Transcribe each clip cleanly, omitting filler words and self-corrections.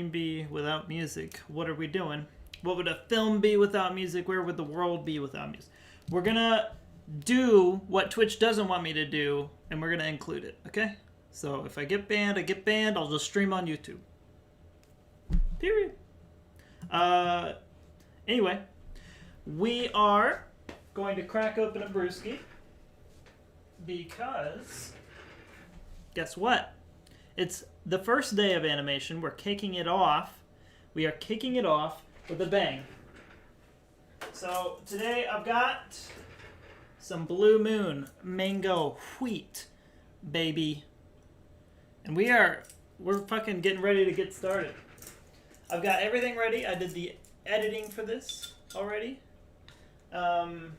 be without music? What are we doing? What would a film be without music? Where would the world be without music? We're gonna do what Twitch doesn't want me to do, and we're gonna include it, okay? So if I get banned, I get banned. I'll just stream on YouTube. Period. Anyway, we are going to crack open a brewski because guess what? It's the first day of animation. We're kicking it off. We are kicking it off with a bang. So today I've got some Blue Moon Mango Wheat, baby. And we're fucking getting ready to get started. I've got everything ready. I did the editing for this already. The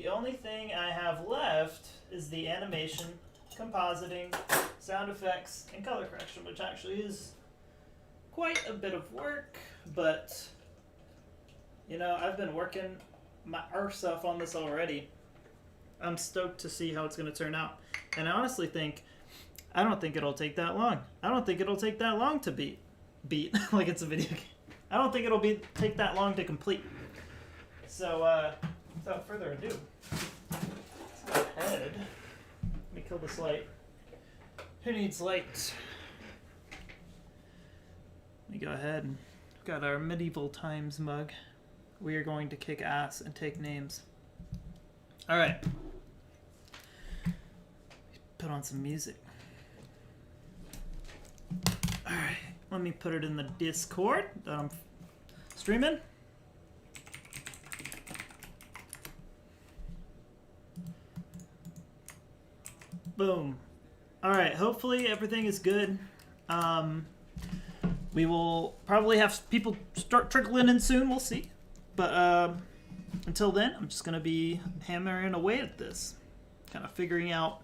only thing I have left is the animation, compositing, sound effects, and color correction, which actually is quite a bit of work, but you know, I've been working my arse off on this already. I'm stoked to see how it's going to turn out. And I honestly think, I don't think it'll take that long. I don't think it'll take that long to beat like it's a video game. I don't think it'll take that long to complete. So, without further ado, let's go ahead. Let me kill this light. Who needs light? Let me go ahead and got our medieval times mug. We are going to kick ass and take names. All right. Put on some music. All right. Let me put it in the Discord that I'm streaming. Boom. All right. Hopefully everything is good. We will probably have people start trickling in soon. We'll see. But until then, I'm just going to be hammering away at this. Kind of figuring out.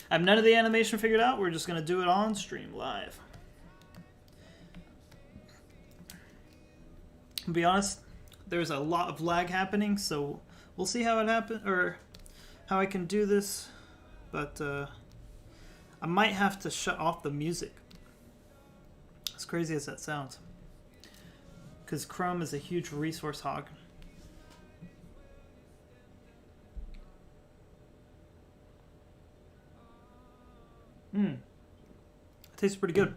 I have none of the animation figured out. We're just going to do it on stream live. To be honest, there's a lot of lag happening, so we'll see how it happens, or how I can do this. But I might have to shut off the music. As crazy as that sounds. Because Chrome is a huge resource hog. It tastes pretty good.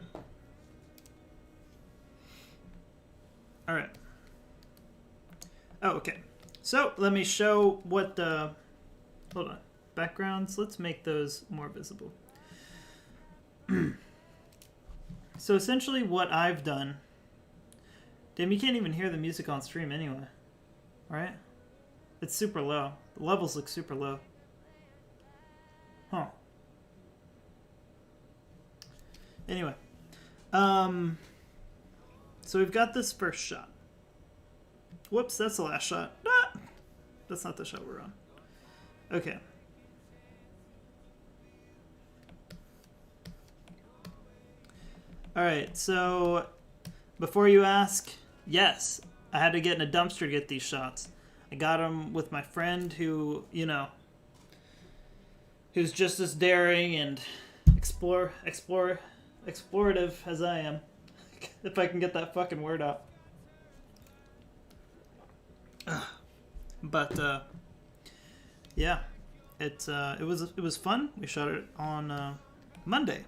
Alright. Oh, okay. So, let me show what the... Hold on. Backgrounds. Let's make those more visible. So, essentially what I've done... Damn, you can't even hear the music on stream anyway. Right? It's super low. The levels look super low. Huh. Anyway. So we've got this first shot. Whoops, that's the last shot. Ah! That's not the shot we're on. Okay. Alright, so before you ask, yes, I had to get in a dumpster to get these shots. I got them with my friend who, you know, who's just as daring and explorative as I am. If I can get that fucking word out. But yeah, it was fun. We shot it on Monday.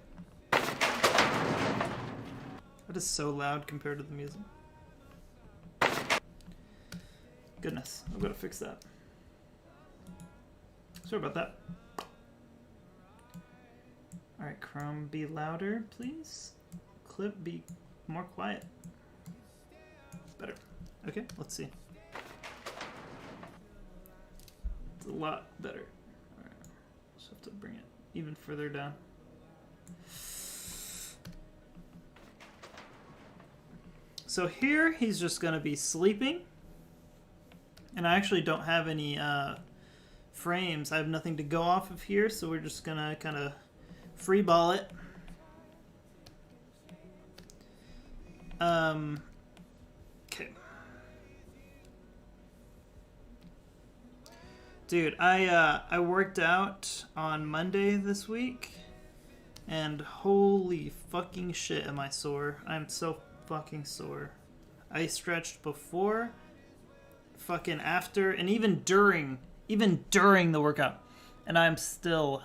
That is so loud compared to the music. Goodness, I've got to fix that. Sorry about that. Alright, Chrome, be louder, please. Clip, be more quiet. Better. Okay, let's see. It's a lot better. Alright, just have to bring it even further down. So here, he's just going to be sleeping. And I actually don't have any frames. I have nothing to go off of here, so we're just going to kind of free ball it. Okay. Dude, I worked out on Monday this week, And holy fucking shit am I sore. I'm so fucking sore. I stretched before, fucking after, and even during the workout. And I'm still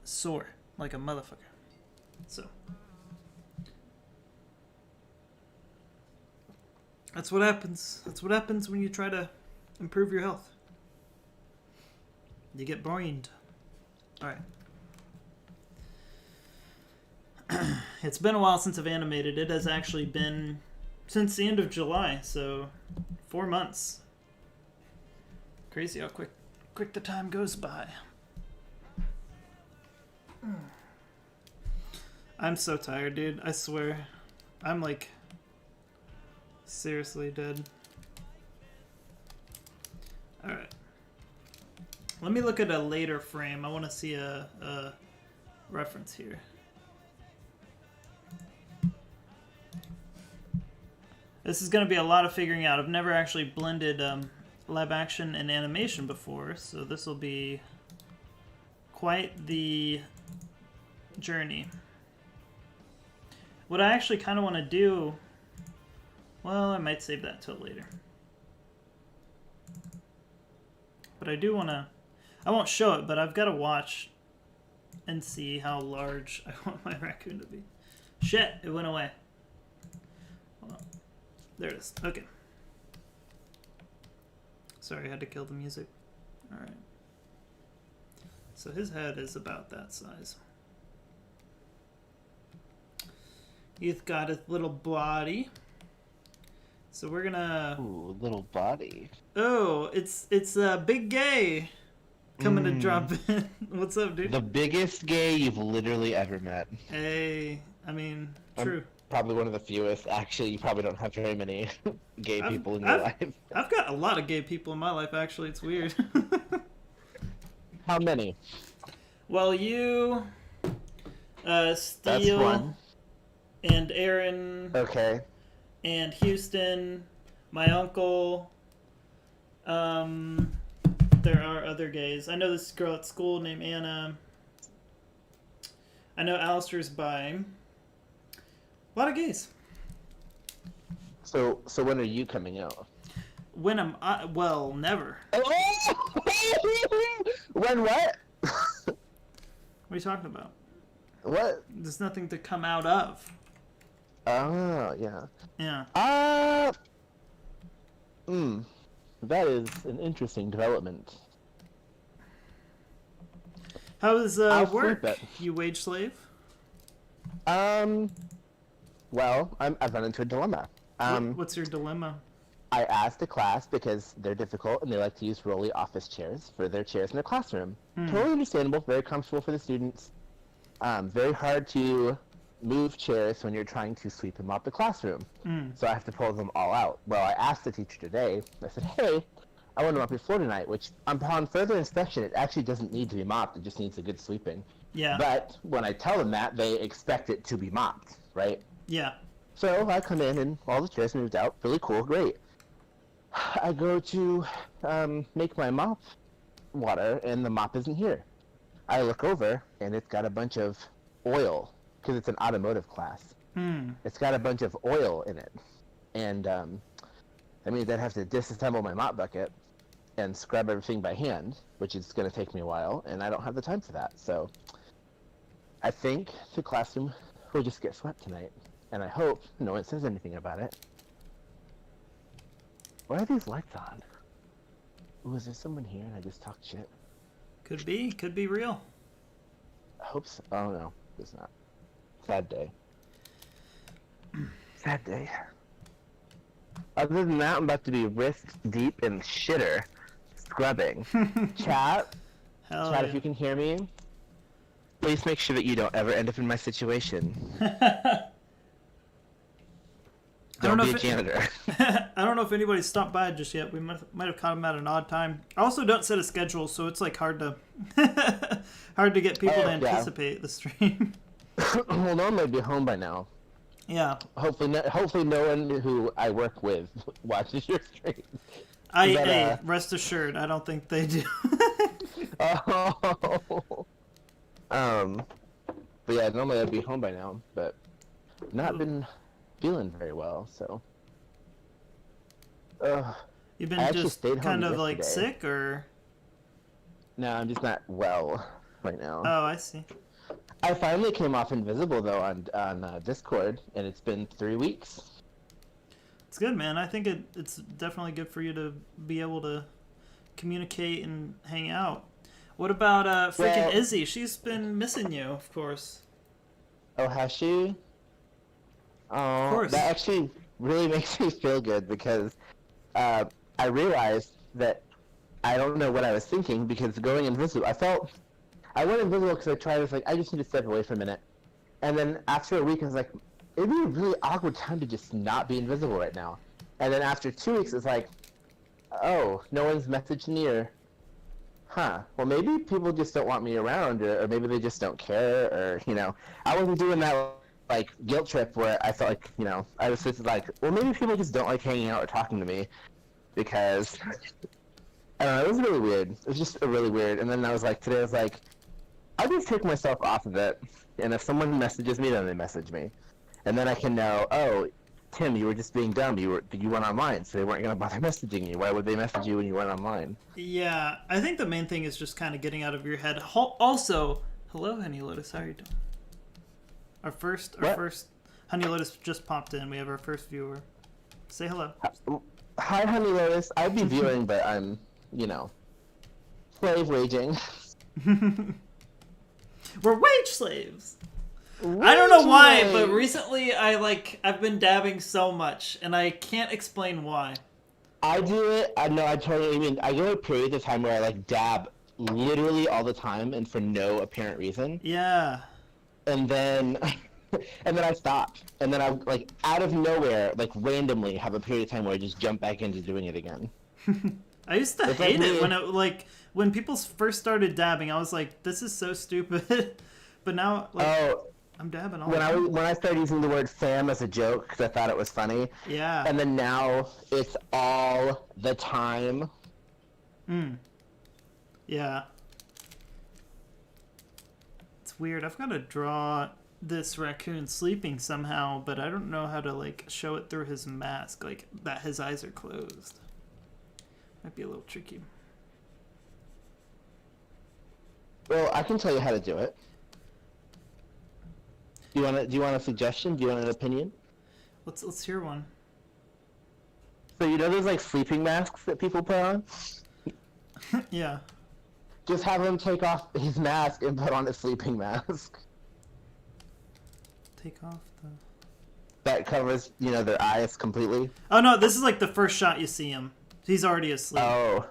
sore like a motherfucker. So that's what happens. That's what happens when you try to improve your health. You get brained. Alright. It's been a while since I've animated. It has actually been since the end of July, so 4 months. Crazy how quick the time goes by. I'm so tired, dude. I swear. I'm like seriously dead. Alright. Let me look at a later frame. I want to see a reference here. This is going to be a lot of figuring out. I've never actually blended live action and animation before, so this will be quite the journey. What I actually kind of want to do, well, I might save that till later. But I do want to, I won't show it, but I've got to watch and see how large I want my raccoon to be. Shit, it went away. Hold on. There it is. Okay. Sorry, I had to kill the music. Alright. So his head is about that size. He's got his little body. So we're gonna... Ooh, little body. Oh, it's Big Gay coming to drop in. What's up, dude? The biggest gay you've literally ever met. Hey, I mean, true. Probably one of the fewest. Actually, you probably don't have very many gay people in your life. I've got a lot of gay people in my life, actually. It's weird. How many? Well, you, Steele, and Aaron. Okay. And Houston, my uncle. There are other gays. I know this girl at school named Anna. I know Alistair's bi. A lot of gays. So when are you coming out? When am I? Well, never. When what? What are you talking about? What? There's nothing to come out of. Oh, yeah. Yeah. That is an interesting development. How is work? You wage slave? Well, I've run into a dilemma. What's your dilemma? I asked the class because they're difficult and they like to use rolly office chairs for their chairs in their classroom. Totally understandable, very comfortable for the students. Very hard to move chairs when you're trying to sweep and mop the classroom. So I have to pull them all out. Well, I asked the teacher today, I said, hey, I want to mop your floor tonight, which upon further inspection, it actually doesn't need to be mopped, it just needs a good sweeping. Yeah. But when I tell them that, they expect it to be mopped, right? Yeah. So I come in and all the chairs moved out, really cool, great. I go to make my mop water and the mop isn't here. I look over and it's got a bunch of oil because it's an automotive class. It's got a bunch of oil in it. And that means I'd have to disassemble my mop bucket and scrub everything by hand, which is going to take me a while, and I don't have the time for that. So I think the classroom will just get swept tonight, and I hope no one says anything about it. Why are these lights on? Ooh, is there someone here and I just talked shit? Could be real. I hope so. Oh no, it's not. Sad day. Sad day. Other than that, I'm about to be wrist deep in shitter scrubbing. Chat, Hell chat, yeah. if you can hear me, please make sure that you don't ever end up in my situation. Don't be a janitor. I don't know if anybody's stopped by just yet. We might have caught them at an odd time. I also don't set a schedule, so it's like hard to get people to anticipate the stream. Well, normally I'd be home by now. Yeah. Hopefully no one who I work with watches your stream. Hey, rest assured, I don't think they do. But yeah, normally I'd be home by now, but not been feeling very well, so. You've I been actually just stayed kind home of like yesterday. sick, or? No, I'm just not well right now. Oh, I see. I finally came off invisible though on Discord, and it's been 3 weeks. It's good, man. I think it's definitely good for you to be able to communicate and hang out. What about freaking Well, Izzy? She's been missing you, of course. oh, has she? Of Oh, that course. actually really makes me feel good because I realized that I don't know what I was thinking because going invisible, I went invisible because I tried. Was like, I just need to step away for a minute, and then after a week, I was like, it'd be a really awkward time to just not be invisible right now. And then after 2 weeks, it's like, oh, no one's messaged me, or huh? Well, maybe people just don't want me around, or maybe they just don't care, or I wasn't doing that like guilt trip where I felt like I was just like, well, maybe people just don't like hanging out or talking to me because I don't know. It was really weird. It was just really weird. And then I was like, today I was like, I'll just take myself off of it, and if someone messages me, then they message me, and then I can know, oh, Tim, you were just being dumb. You went online, so they weren't gonna bother messaging you. Why would they message you when you went online? Yeah, I think the main thing is just kind of getting out of your head. Also, hello, Honey Lotus. How are you doing? Our first Honey Lotus just popped in. We have our first viewer. Say hello. Hi, Honey Lotus. I'd be viewing, but I'm, slave waging. We're wage slaves. Wage I don't know why, slave. but recently I've been dabbing so much, and I can't explain why. I do it. I know. I totally mean. I go a period of time where I like dab literally all the time and for no apparent reason. Yeah. And then I stop, and then I like out of nowhere, like randomly, have a period of time where I just jump back into doing it again. I used to It's hate like it me. when people first started dabbing. I was like, this is so stupid. But now, Oh, I'm dabbing all the time. when I started using the word fam as a joke because I thought it was funny, Yeah. and then now it's all the time. Yeah. It's weird. I've got to draw this raccoon sleeping somehow, but I don't know how to show it through his mask, like that his eyes are closed. Might be a little tricky. Well, I can tell you how to do it. Do you want a suggestion? Do you want an opinion? Let's hear one. So there's like sleeping masks that people put on? Yeah. Just have him take off his mask and put on a sleeping mask. Take off the... That covers, their eyes completely. Oh no, this is like the first shot you see him. He's already asleep. Oh,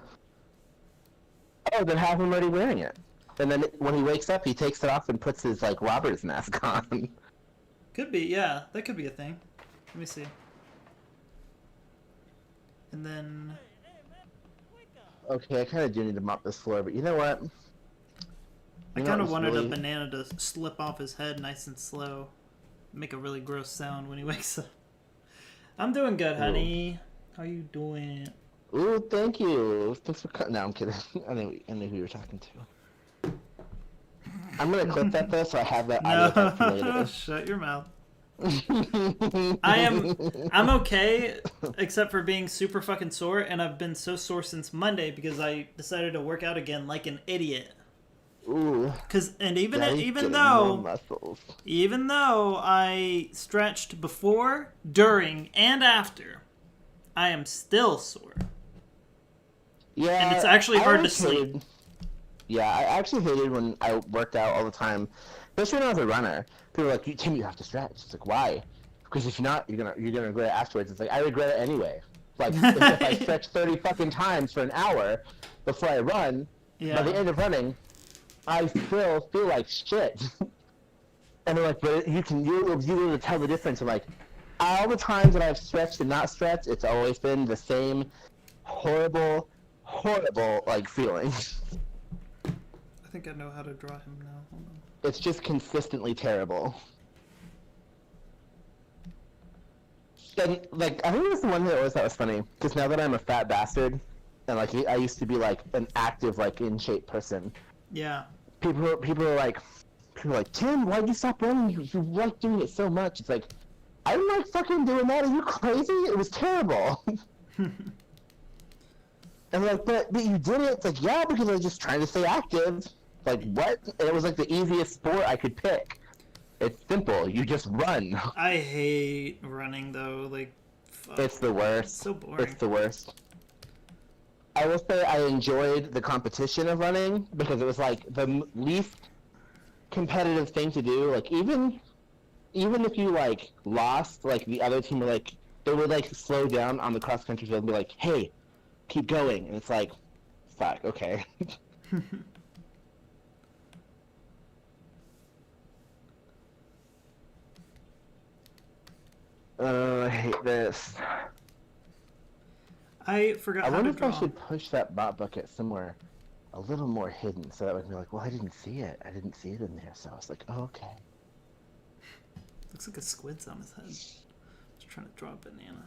then have him already wearing it. And then when he wakes up, he takes it off and puts his, like, Robert's mask on. Could be, yeah. That could be a thing. Let me see. And then... Okay, I kind of do need to mop this floor, but you know what? I kind of wanted a banana to slip off his head nice and slow. Make a really gross sound when he wakes up. I'm doing good, honey. How you doing? Ooh, thank you. Thanks for cutting. No, I'm kidding. I knew who you were talking to. I'm gonna clip that though, so I have that audio back for later. Shut your mouth. I'm okay, except for being super fucking sore, and I've been so sore since Monday because I decided to work out again like an idiot. Ooh. Even though I stretched before, during, and after, I am still sore. Yeah, and it's actually hard to sleep. Yeah, I actually hated when I worked out all the time, especially when I was a runner. People were like, Tim, you have to stretch. It's like, why? Because if you're not, you're gonna regret it afterwards. It's like, I regret it anyway. Like, if I stretch 30 fucking times for an hour before I run, by the end of running, I still feel like shit. And they're like, but you'll be able to tell the difference. I'm like, all the times that I've stretched and not stretched, it's always been the same horrible, like, feeling. I think I know how to draw him now. Hold on. It's just consistently terrible. And, like, I think that's the one thing I always thought was funny, because now that I'm a fat bastard, and, like, I used to be, like, an active, like, in-shape person. Yeah. People are like, people are like, Tim, why'd you stop running? You like doing it so much. It's like, I don't like fucking doing that. Are you crazy? It was terrible. And like, but you did it. It's like, yeah, because I was just trying to stay active. Like, what? And it was like the easiest sport I could pick. It's simple. You just run. I hate running though. Like, fuck. It's the worst. It's so boring. It's the worst. I will say I enjoyed the competition of running because it was like the least competitive thing to do. Like even if you like lost, like the other team were like they would like slow down on the cross country field and be like, "Hey, keep going," and it's like, "Fuck, okay." I hate this. I forgot I how wonder to if draw. I should push that bot bucket somewhere a little more hidden, so that would be like, well, I didn't see it. I didn't see it in there, so I was like, oh, okay. Looks like a squid's on his head. Just trying to draw a banana.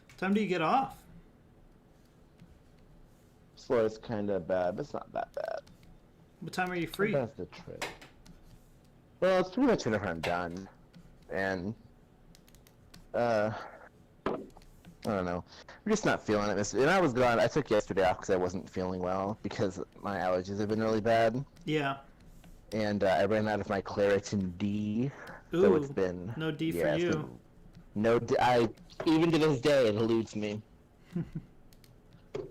What time do you get off? Slow is kind of bad, but it's not that bad. What time are you free? That's the trick. Well, it's pretty much whenever I'm done, and I don't know. I'm just not feeling it. And I was gone. I took yesterday off because I wasn't feeling well because my allergies have been really bad. Yeah. And I ran out of my Claritin D, Ooh, so it's been no D for yeah, you. No, even to this day it eludes me.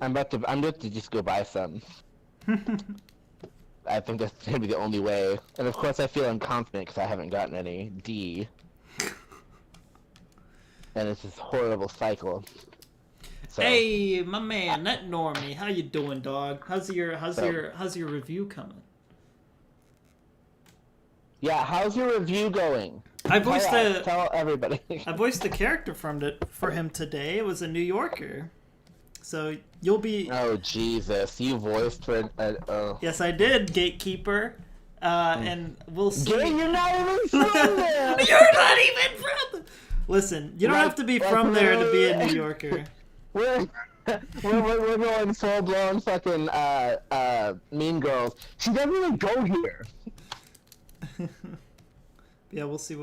I'm about to just go buy some. I think that's gonna be the only way. And of course I feel unconfident because I haven't gotten any D. And it's this horrible cycle. So, Hey, my man, that Normie, how you doing, dog? How's your review coming? yeah, how's your review going? I voiced Tell everybody. I voiced the character for him today. It was a New Yorker. So you'll be. Oh Jesus! You voiced for. Yes, I did, Gatekeeper. And we'll see. You're not even from there. You're not even from. Listen, you don't have to be from there to be a New Yorker. We're going full blown fucking Mean Girls. She doesn't even go here. Yeah, we'll see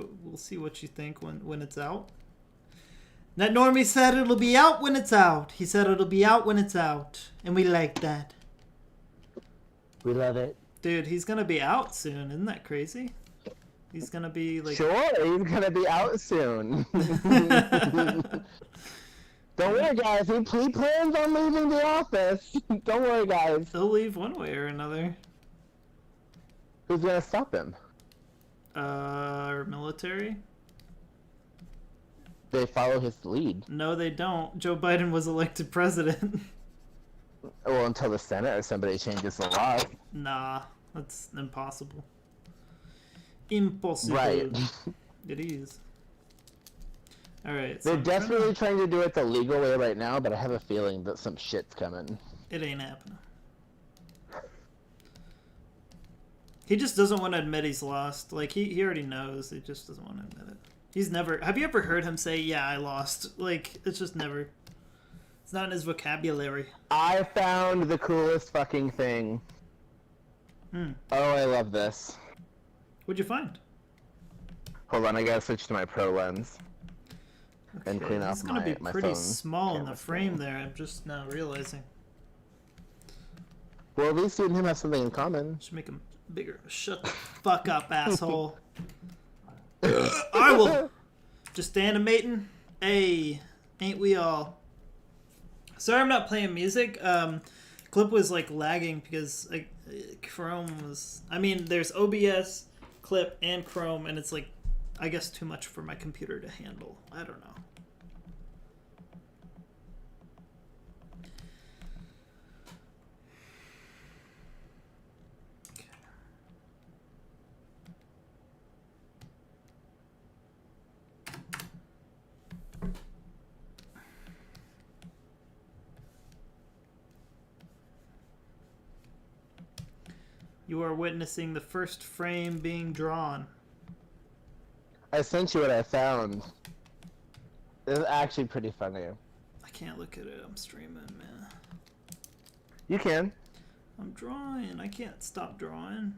what you think when it's out. That Normie said it'll be out when it's out. He said it'll be out when it's out, and we like that. We love it. Dude, he's gonna be out soon. Isn't that crazy? He's gonna be like. Sure, he's gonna be out soon. Don't worry, guys. He plans on leaving the office. Don't worry, guys. He'll leave one way or another. Who's gonna stop him? Our military? They follow his lead. No, they don't. Joe Biden was elected president. Well, until the Senate or somebody changes the law. Nah, that's impossible. Impossible. Right. It is. Alright. They're desperately trying to do it the legal way right now, but I have a feeling that some shit's coming. It ain't happening. He just doesn't want to admit he's lost. Like, he already knows. He just doesn't want to admit it. He's never... Have you ever heard him say, yeah, I lost? Like, it's just never... It's not in his vocabulary. I found the coolest fucking thing. Hmm. Oh, I love this. What'd you find? Hold on, I gotta switch to my pro lens. Okay, And clean it's off gonna my be pretty phone small in the camera frame screen. there. I'm just now realizing. Well, at least you and him have something in common. Should make him bigger. Shut the fuck up, asshole. I will. Just animating. Hey, ain't we all? Sorry, I'm not playing music. Clip was like lagging because Chrome was. I mean, there's OBS, Clip, and Chrome, and it's like, I guess, too much for my computer to handle. I don't know. You are witnessing the first frame being drawn. I sent you what I found. It's actually pretty funny. I can't look at it. I'm streaming, man. You can. I'm drawing. I can't stop drawing.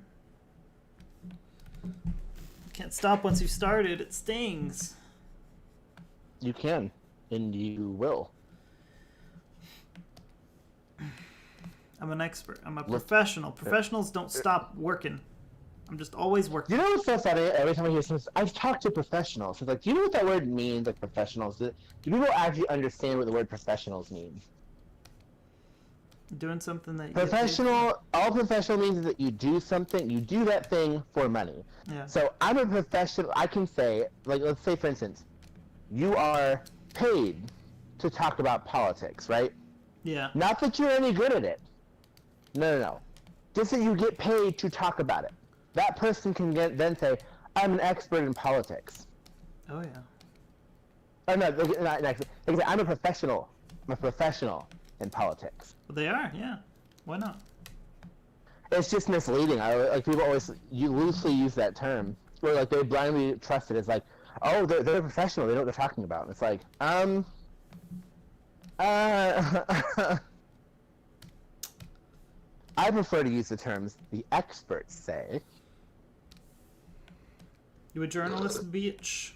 Can't stop once you've started. It stings. You can. And you will. I'm an expert. I'm a professional. Professionals don't stop working. I'm just always working. You know what's so funny? Every time I hear something, I've talked to professionals. It's like, do you know what that word means, like professionals? Do people actually understand what the word professionals means? Doing something that you professional. All professional means is that you do something. You do that thing for money. Yeah. So I'm a professional. I can say, like, let's say for instance, you are paid to talk about politics, right? Yeah. Not that you're any good at it. No. Just that you get paid to talk about it. That person can then say, I'm an expert in politics. Oh, yeah. Oh, no, not expert. They can say, I'm a professional. I'm a professional in politics. Well, they are, yeah. Why not? It's just misleading. Like, people always loosely use that term. Where, like, they blindly trust it. It's like, oh, they're a professional. They know what they're talking about. And it's like, I prefer to use the terms the experts say. You a journalist, bitch?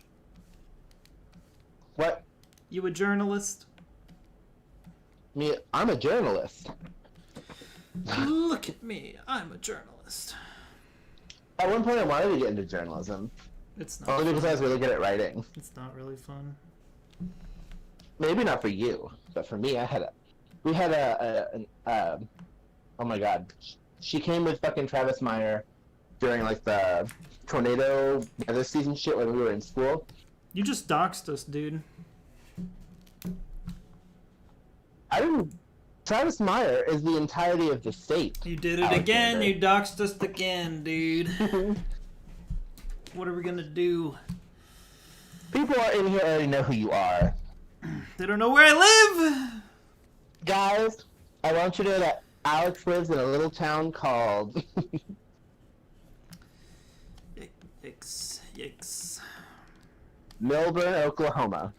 What? You a journalist? Me, I'm a journalist. Look at me. I'm a journalist. At one point, I wanted to get into journalism. It's not. Only because I was really good at writing. It's not really fun. Maybe not for you, but for me, we had oh my god. She came with fucking Travis Meyer during, like, the tornado weather season shit when we were in school. You just doxed us, dude. I didn't... Travis Meyer is the entirety of the state. You did it again. You doxed us again, dude. What are we gonna do? People are in here already know who you are. They don't know where I live! Guys, I want you to know that Alex lives in a little town called... Yikes. Milburn, Oklahoma.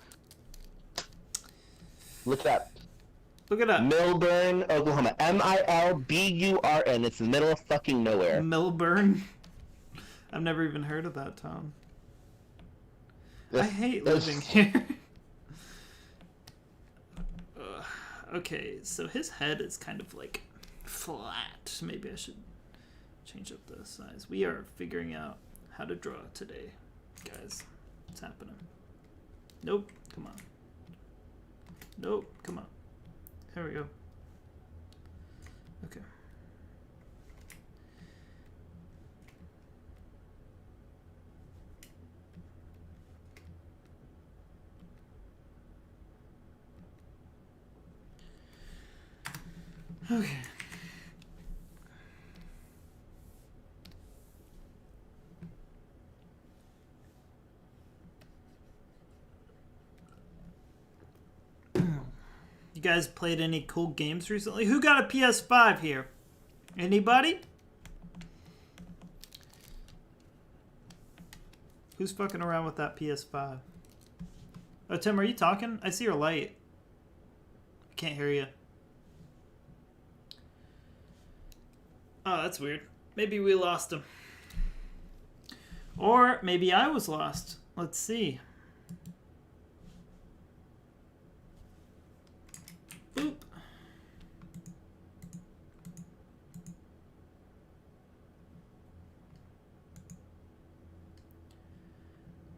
Look it up. Look it up. Milburn, Oklahoma. Milburn. It's in the middle of fucking nowhere. Milburn? I've never even heard of that town. I hate living here. Okay, so his head is kind of like flat. Maybe I should change up the size. We are figuring out how to draw today, guys. What's happening? Nope. Come on. Nope. Come on. There we go. Okay. Okay. You guys played any cool games recently? Who got a PS5 here? Anybody? Who's fucking around with that PS5? Oh, Tim, are you talking? I see your light. I can't hear you. Oh, that's weird. Maybe we lost him. Or maybe I was lost. Let's see. Boop.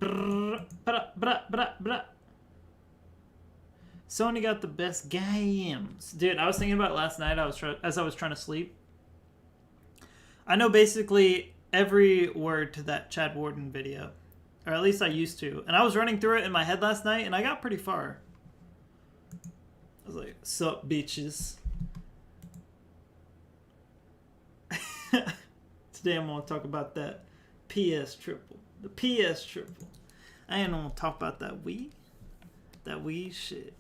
Brr, brah, brah, brah, brah. Sony got the best games. Dude, I was thinking about it last night as I was trying to sleep. I know basically every word to that Chad Warden video. Or at least I used to. And I was running through it in my head last night, and I got pretty far. I was like, sup, bitches. Today I'm going to talk about that PS triple. The PS triple. I ain't going to talk about that Wii. That Wii shit.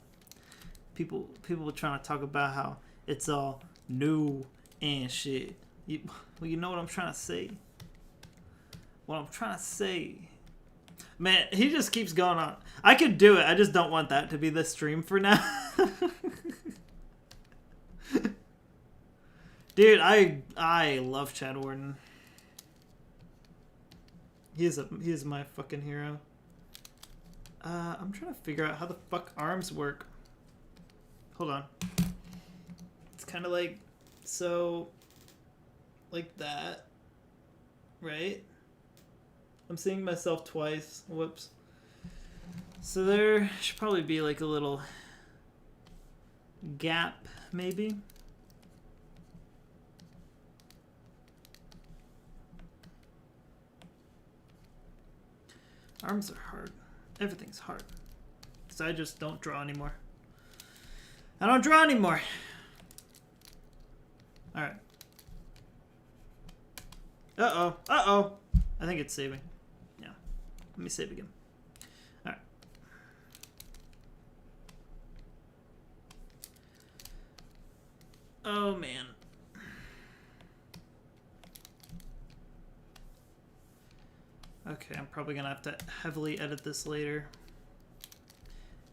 People were trying to talk about how it's all new and shit. You know what I'm trying to say? What I'm trying to say Man, he just keeps going on. I could do it. I just don't want that to be the stream for now. Dude, I love Chad Warden. He is my fucking hero. I'm trying to figure out how the fuck arms work. Hold on. It's kind of like so, like that, right? I'm seeing myself twice. Whoops. So there should probably be like a little gap, maybe. Arms are hard. Everything's hard. Because I just don't draw anymore. I don't draw anymore. Alright. Uh-oh. Uh-oh. I think it's saving. Yeah. Let me save again. Alright. Oh, man. Okay, I'm probably gonna have to heavily edit this later.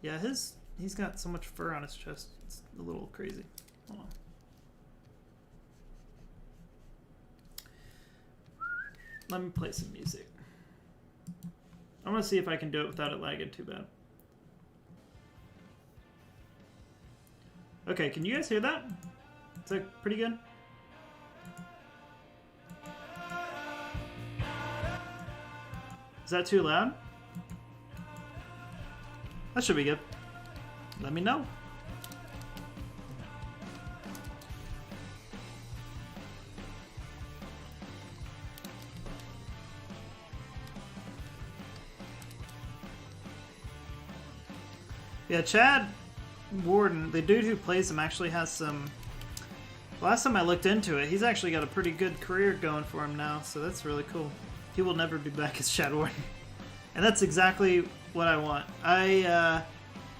Yeah, he's got so much fur on his chest. It's a little crazy. Hold on. Let me play some music. I want to see if I can do it without it lagging too bad. Okay, can you guys hear that? Is that pretty good? Is that too loud? That should be good. Let me know. Yeah, Chad Warden, the dude who plays him, actually has some... Last time I looked into it, he's actually got a pretty good career going for him now, so that's really cool. He will never be back as Chad Warden. And that's exactly what I want.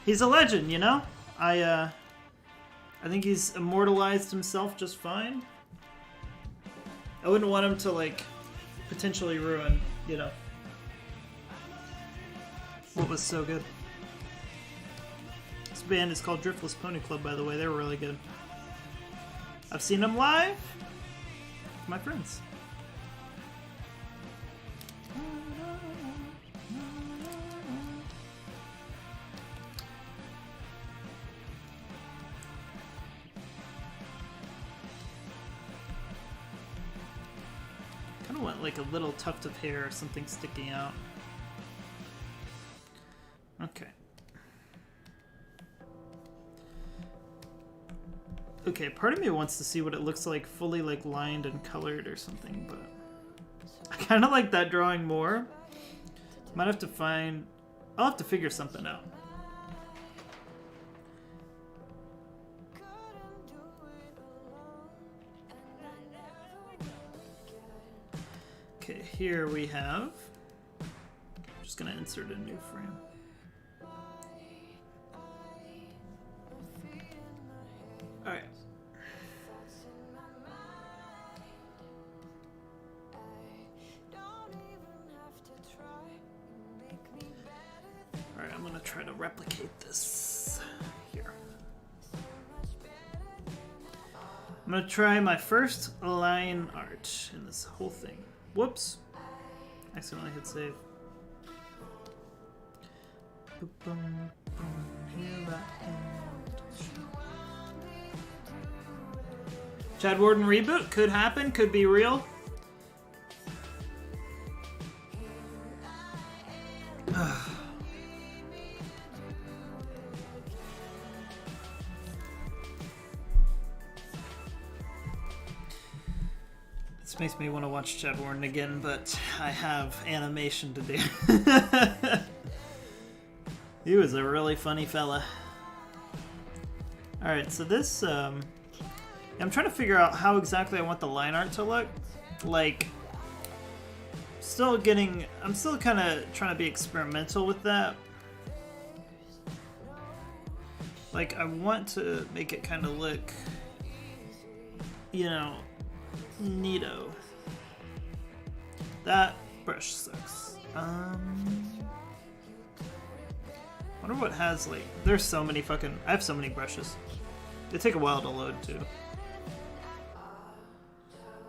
He's a legend, you know? I think he's immortalized himself just fine. I wouldn't want him to, like, potentially ruin, you know, what was so good. This band is called Driftless Pony Club, by the way. They were really good. I've seen them live with my friends. Kind of want like a little tuft of hair or something sticking out. Okay. Okay, part of me wants to see what it looks like fully like lined and colored or something, but I kind of like that drawing more. Might have to find... I'll have to figure something out. Okay, here we have... I'm just gonna insert a new frame. Alright. Alright, I'm gonna try to replicate this here. I'm gonna try my first line art in this whole thing. Whoops. Accidentally hit save. Boom, boom, here I am. Chad Warden reboot could happen, could be real. This makes me want to watch Chad Warden again, but I have animation to do. He was a really funny fella. Alright, so this, I'm trying to figure out how exactly I want the line art to look. Like, I'm still kind of trying to be experimental with that. Like, I want to make it kind of look, you know, neato. That brush sucks. wonder what has, like... There's so many fucking... I have so many brushes. They take a while to load, too.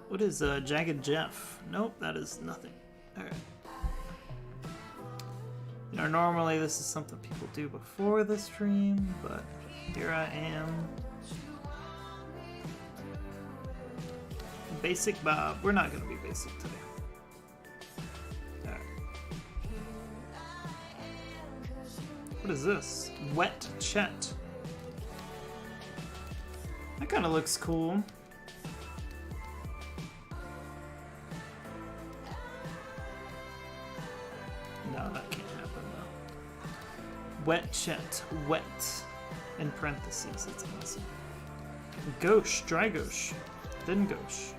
What is, Jagged Jeff? Nope, that is nothing. Alright. You know, normally this is something people do before the stream, but here I am. Basic Bob. We're not gonna be basic today. Alright. What is this? Wet Chet. That kind of looks cool. No, that can't happen though. Wet Chet. Wet. In parentheses. That's awesome. Gauche. Dry gauche. Thin gauche.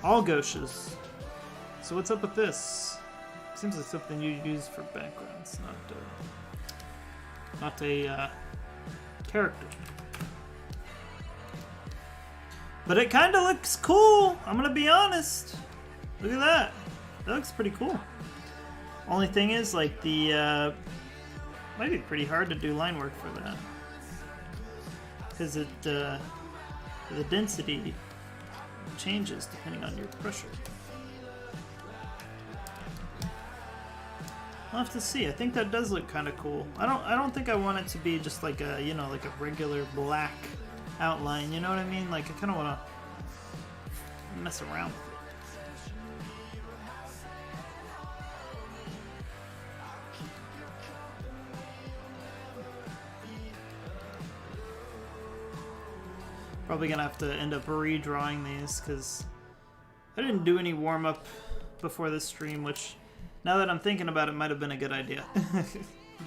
All gauches. So what's up with this? Seems like something you use for backgrounds, not a character. But it kind of looks cool. I'm gonna be honest. Look at that. That looks pretty cool. Only thing is, like, the might be pretty hard to do line work for that, because it the density changes depending on your pressure. I'll have to see. I think that does look kind of cool. I don't think I want it to be just like a, you know, like a regular black outline, you know what I mean? Like, I kind of want to mess around with it. Probably gonna have to end up redrawing these because I didn't do any warm-up before this stream, which, now that I'm thinking about it, might have been a good idea.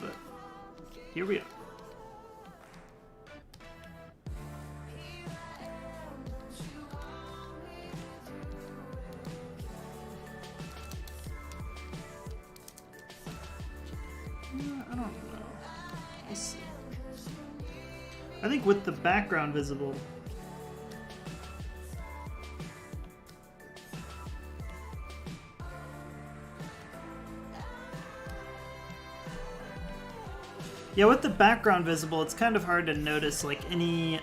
But here we are. I don't know. We'll see. I think with the background visible, yeah, with the background visible, it's kind of hard to notice like any,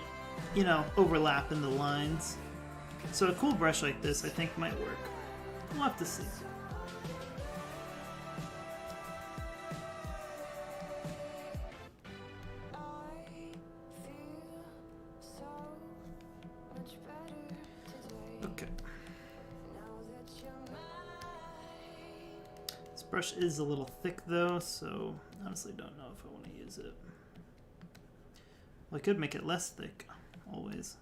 you know, overlap in the lines. So a cool brush like this, I think, might work. We'll have to see. Okay. This brush is a little thick though, so honestly don't know if I want to use it. Well, I could make it less thick, always.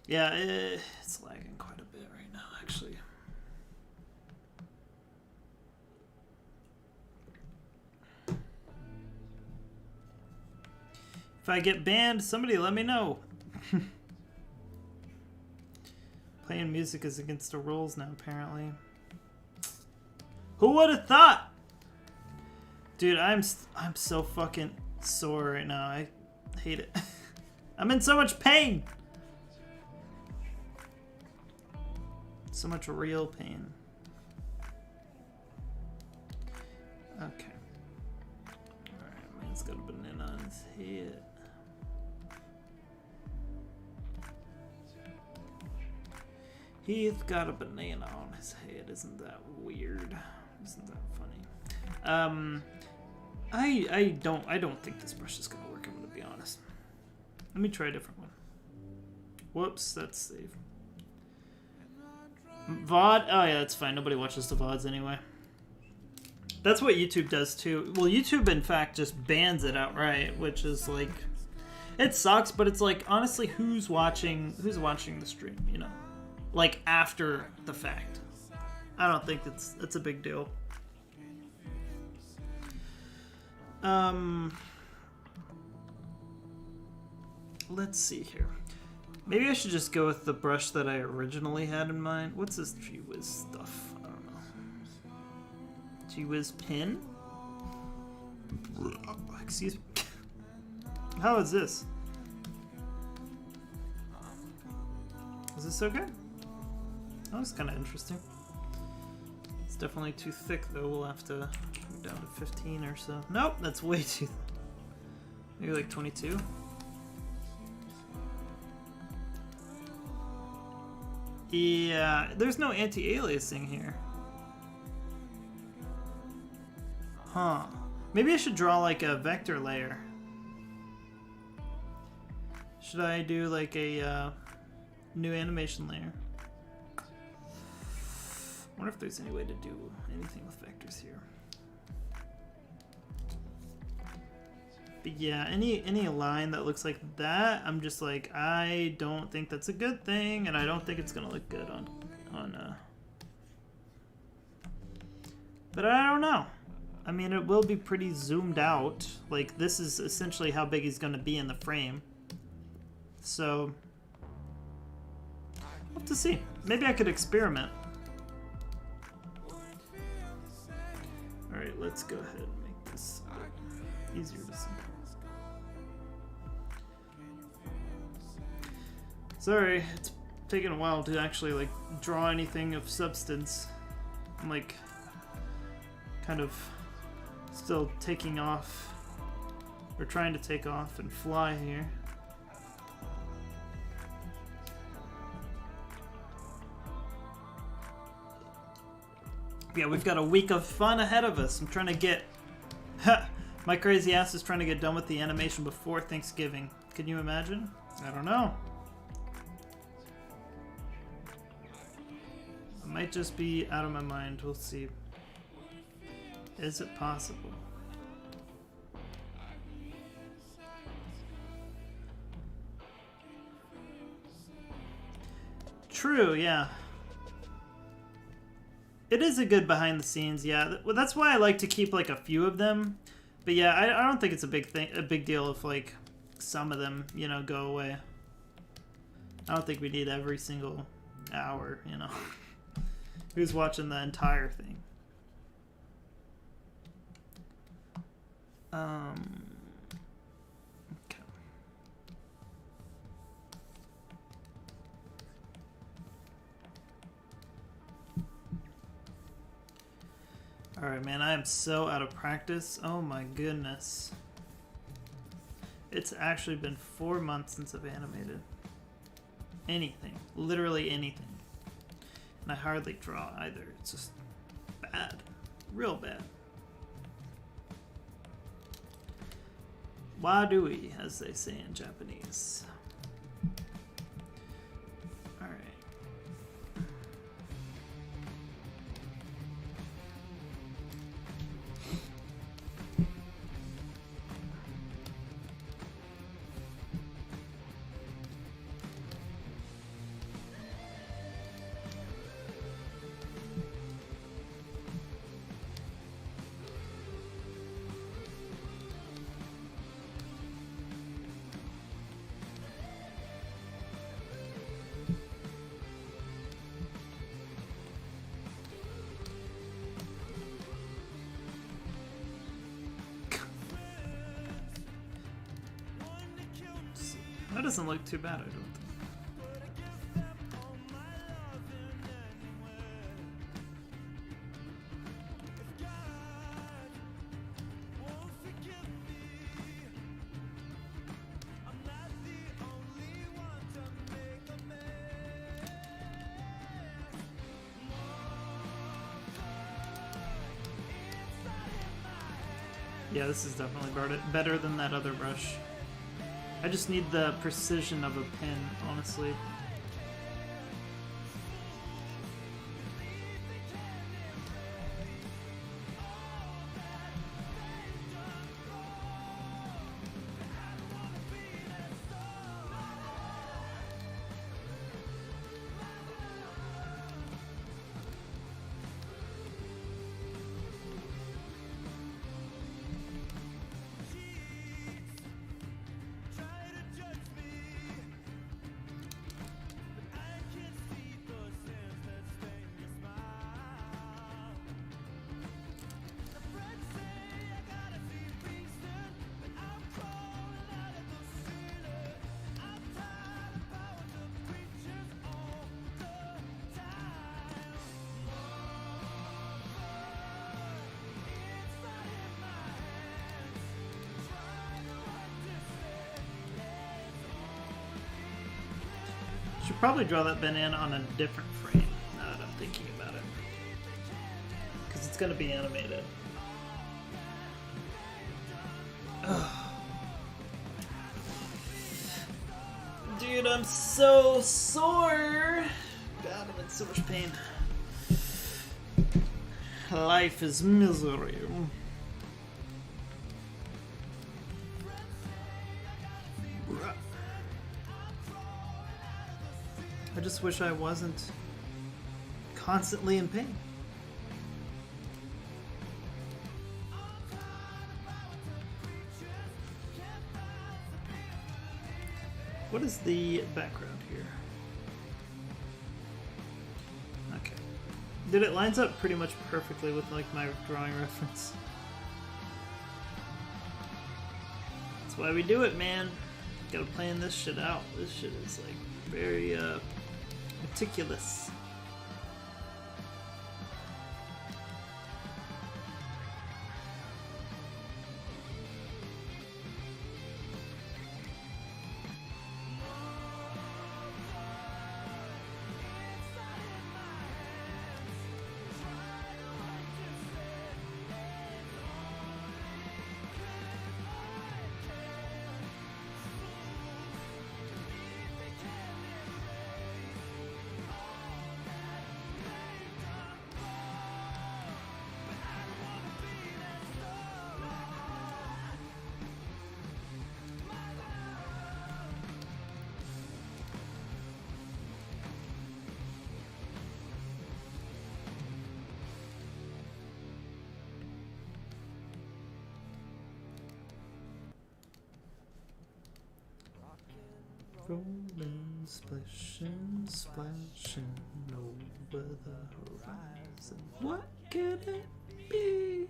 Yeah, it's lagging quite a bit right now, actually. If I get banned, somebody let me know. Playing music is against the rules now, apparently. Who would have thought? Dude, I'm so fucking sore right now. I hate it. I'm in so much pain. So much real pain. Okay. Alright, man's got a banana on his head. He's got a banana on his head. Isn't that weird? Isn't that funny? I don't think this brush is gonna work, I'm gonna be honest. Let me try a different one. Whoops, that's save. VOD? Oh yeah, that's fine. Nobody watches the VODs anyway. That's what YouTube does too. Well, YouTube in fact just bans it outright, which is like, it sucks, but it's like, honestly, who's watching the stream, you know? Like after the fact. I don't think it's a big deal. Let's see here. Maybe I should just go with the brush that I originally had in mind. What's this G-Wiz stuff? I don't know. G-Wiz pin? Excuse me. How is this? Is this okay? That was kind of interesting. It's definitely too thick though. We'll have to go down to 15 or so. Nope, that's way too thick. Maybe like 22. Yeah, there's no anti-aliasing here. Huh. Maybe I should draw like a vector layer. Should I do like a new animation layer? I wonder if there's any way to do anything with vectors here. But yeah, any line that looks like that, I'm just like, I don't think that's a good thing, and I don't think it's gonna look good on but I don't know. I mean, it will be pretty zoomed out. Like, this is essentially how big he's gonna be in the frame. So, we'll have to see. Maybe I could experiment. Alright, let's go ahead and make this a bit easier to see. Sorry, it's taken a while to actually like draw anything of substance. I'm like kind of still taking off, or trying to take off and fly here. Yeah, we've got a week of fun ahead of us. I'm trying to get my crazy ass is trying to get done with the animation before Thanksgiving. Can you imagine? I don't know. I might just be out of my mind. We'll see. Is it possible? True, yeah. It is a good behind the scenes, yeah. Well, that's why I like to keep like a few of them. But yeah, I don't think it's a big deal if like some of them, you know, go away. I don't think we need every single hour, you know. Who's watching the entire thing? Okay. Alright, man, I am so out of practice. Oh my goodness. It's actually been 4 months since I've animated anything. Literally anything. And I hardly draw either. It's just bad. Real bad. Wadui, as they say in Japanese. Alright. That doesn't look too bad, I don't think. Yeah, this is definitely better than that other brush. I just need the precision of a pen, honestly. probably draw that banana on a different frame, now that I'm thinking about it. Because it's going to be animated. Ugh. Dude, I'm so sore! God, I'm in so much pain. Life is misery. I just wish I wasn't constantly in pain. What is the background here? Okay. Dude, it lines up pretty much perfectly with like my drawing reference. That's why we do it, man. Gotta plan this shit out. This shit is like very meticulous. Rolling, splashing, splashing over the horizon. What can it be?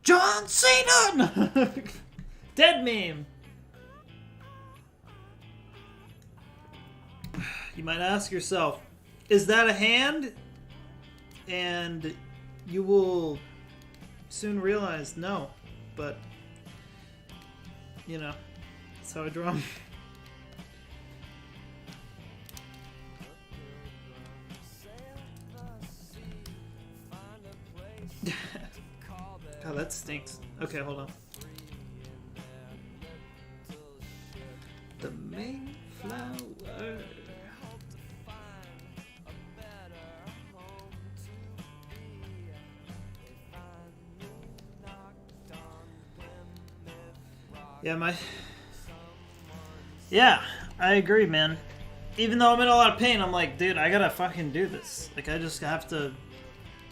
John Cena! Dead meme! You might ask yourself, is that a hand? And you will soon realize no, but you know. That's how I draw them. God, that stinks. Okay, hold on. The Mayflower. Yeah, I agree, man. Even though I'm in a lot of pain, I'm like, dude, I gotta fucking do this. Like, I just have to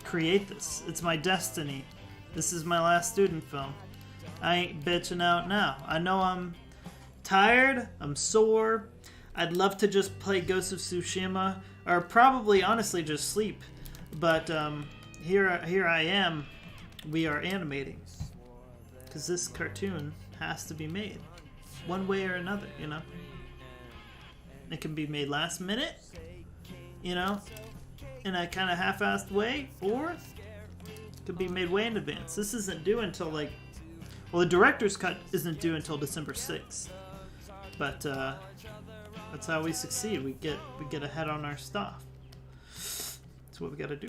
create this. It's my destiny. This is my last student film. I ain't bitching out now. I know I'm tired. I'm sore. I'd love to just play Ghost of Tsushima, or probably, honestly, just sleep. But here I am. We are animating. Because this cartoon has to be made. One way or another, you know? It can be made last minute, you know, in a kind of half-assed way, or it could be made way in advance. This isn't due until, like, well, the director's cut isn't due until December 6th. But that's how we succeed. We get ahead on our stuff. That's what we gotta do.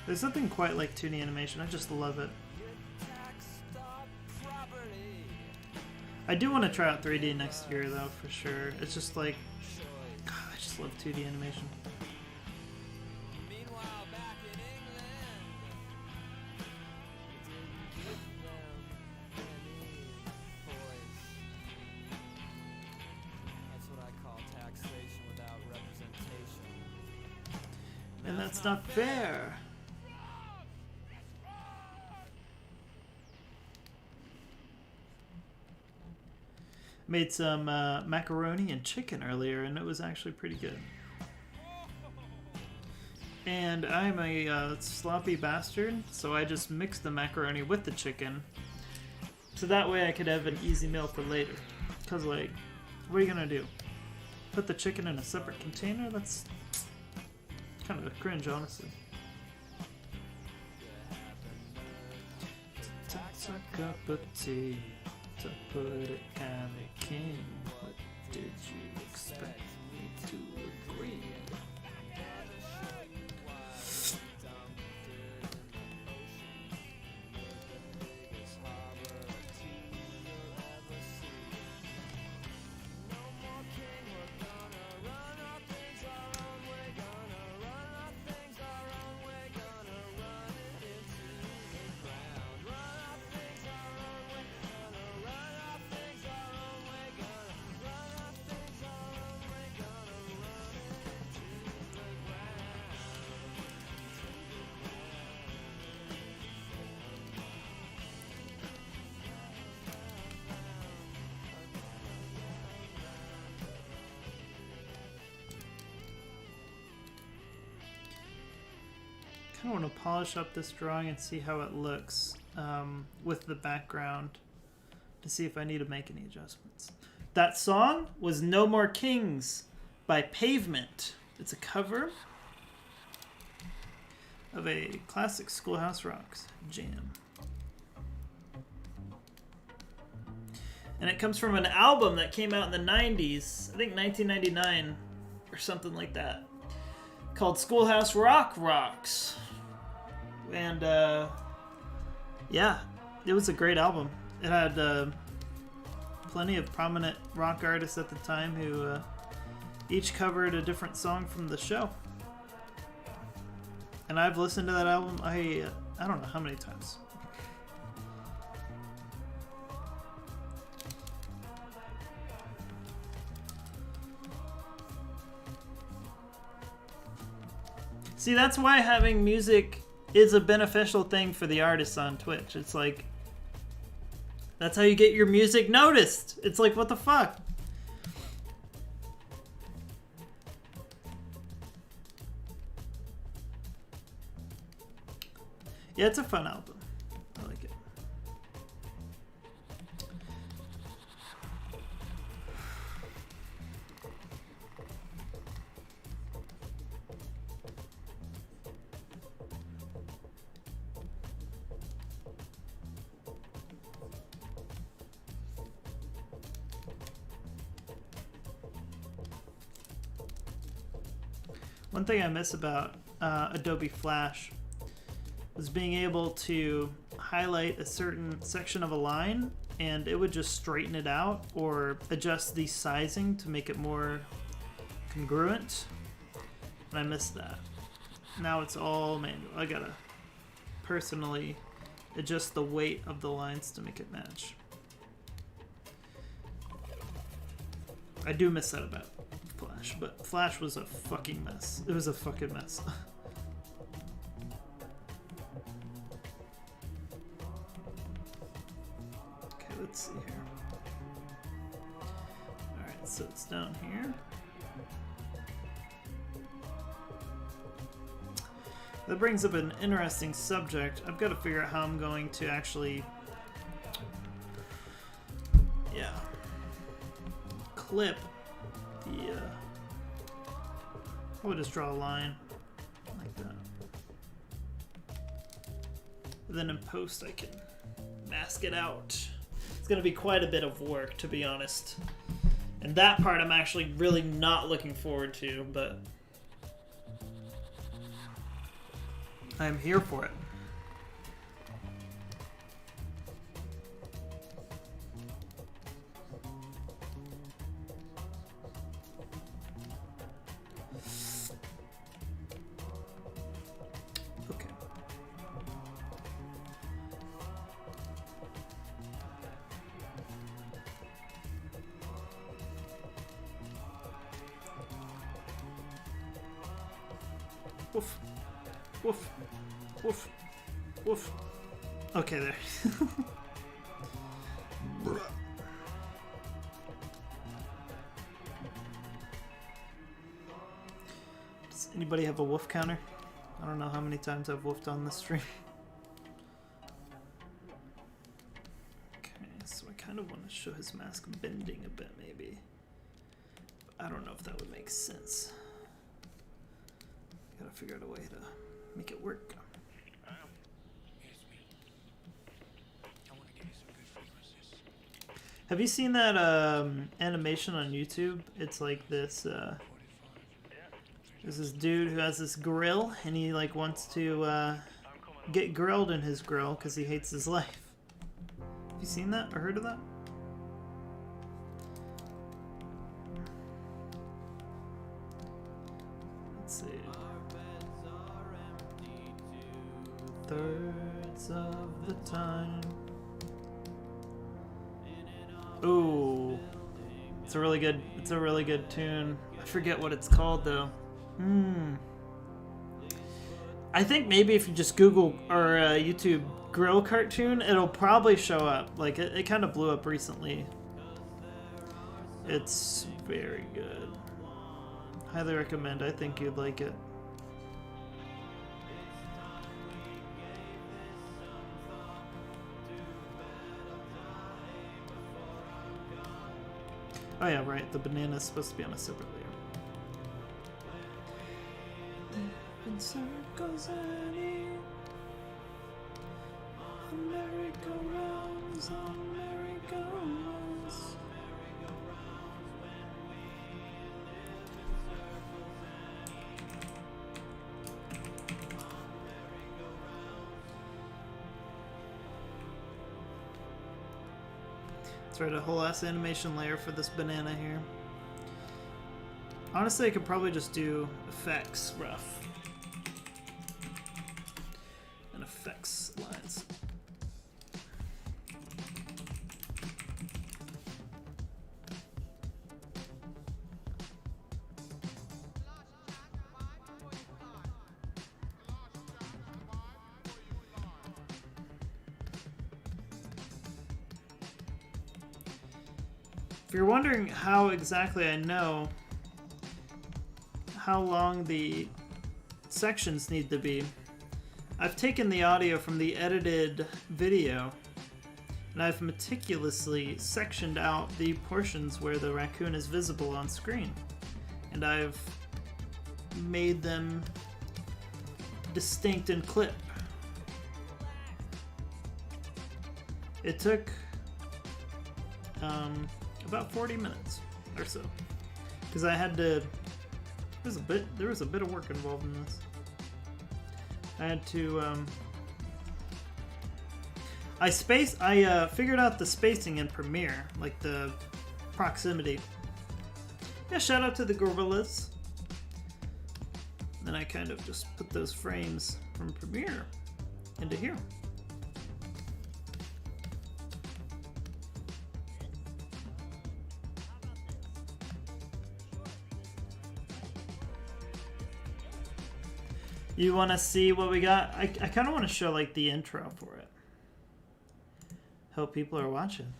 There's something quite like 2D animation. I just love it. I do want to try out 3D next year, though, for sure. It's just like, God, I just love 2D animation. And that's not fair. Made some macaroni and chicken earlier, and it was actually pretty good. And I'm a sloppy bastard, so I just mixed the macaroni with the chicken, So that way I could have an easy meal for later. Because, like, what are you gonna do? Put the chicken in a separate container? That's kind of a cringe, honestly. It's a cup of tea, to put it kinda king. What did you expect me to agree? I want to polish up this drawing and see how it looks with the background to see if I need to make any adjustments. That song was No More Kings by Pavement. It's a cover of a classic Schoolhouse Rocks jam. And it comes from an album that came out in the 90s, I think 1999 or something like that, called Schoolhouse Rock Rocks. And yeah, it was a great album. It had plenty of prominent rock artists at the time who each covered a different song from the show. And I've listened to that album I don't know how many times. See, that's why having music is a beneficial thing for the artists on Twitch. It's like, that's how you get your music noticed. It's like, what the fuck? Yeah, it's a fun album. I like it. One thing I miss about Adobe Flash was being able to highlight a certain section of a line and it would just straighten it out or adjust the sizing to make it more congruent. And I miss that. Now it's all manual. I gotta personally adjust the weight of the lines to make it match. I do miss that about Flash, but Flash was a fucking mess. It was a fucking mess. Okay, let's see here. Alright, so it's down here. That brings up an interesting subject. I've got to figure out how I'm going to actually... yeah. Clip the... I would just draw a line like that. Then in post I can mask it out. It's going to be quite a bit of work, to be honest. And that part I'm actually really not looking forward to, but I'm here for it. Okay. Woof. Woof. Woof. Woof. Okay, there. Does anybody have a woof counter? I don't know how many times I've woofed on this stream. Okay. show his mask bending a bit, maybe. I don't know if that would make sense. Gotta figure out a way to make it work. Have you seen that animation on YouTube? It's like this. There's this dude who has this grill, and he like wants to get grilled in his grill because he hates his life. Have you seen that or heard of that? Let's see. 2/3 of the time. Ooh, it's a really good tune. I forget what it's called though. I think maybe if you just Google or YouTube grill cartoon, it'll probably show up. Like it kind of blew up recently. It's very good. Highly recommend. I think you'd like it. Oh yeah, right. The banana is supposed to be on a separate layer. In circles merry-go-rounds on merry-go-rounds. Let's write a whole ass animation layer for this banana here. Honestly, I could probably just do effects rough. And effects lines. If you're wondering how exactly I know how long the sections need to be, I've taken the audio from the edited video and I've meticulously sectioned out the portions where the raccoon is visible on screen, and I've made them distinct and clip. It took about 40 minutes or so, because I had to. There was a bit of work involved in this. I had to. I figured out the spacing in Premiere, like the proximity. Yeah, shout out to the gorillas. Then I kind of just put those frames from Premiere into here. You want to see what we got? I kind of want to show like the intro for it. Hope people are watching.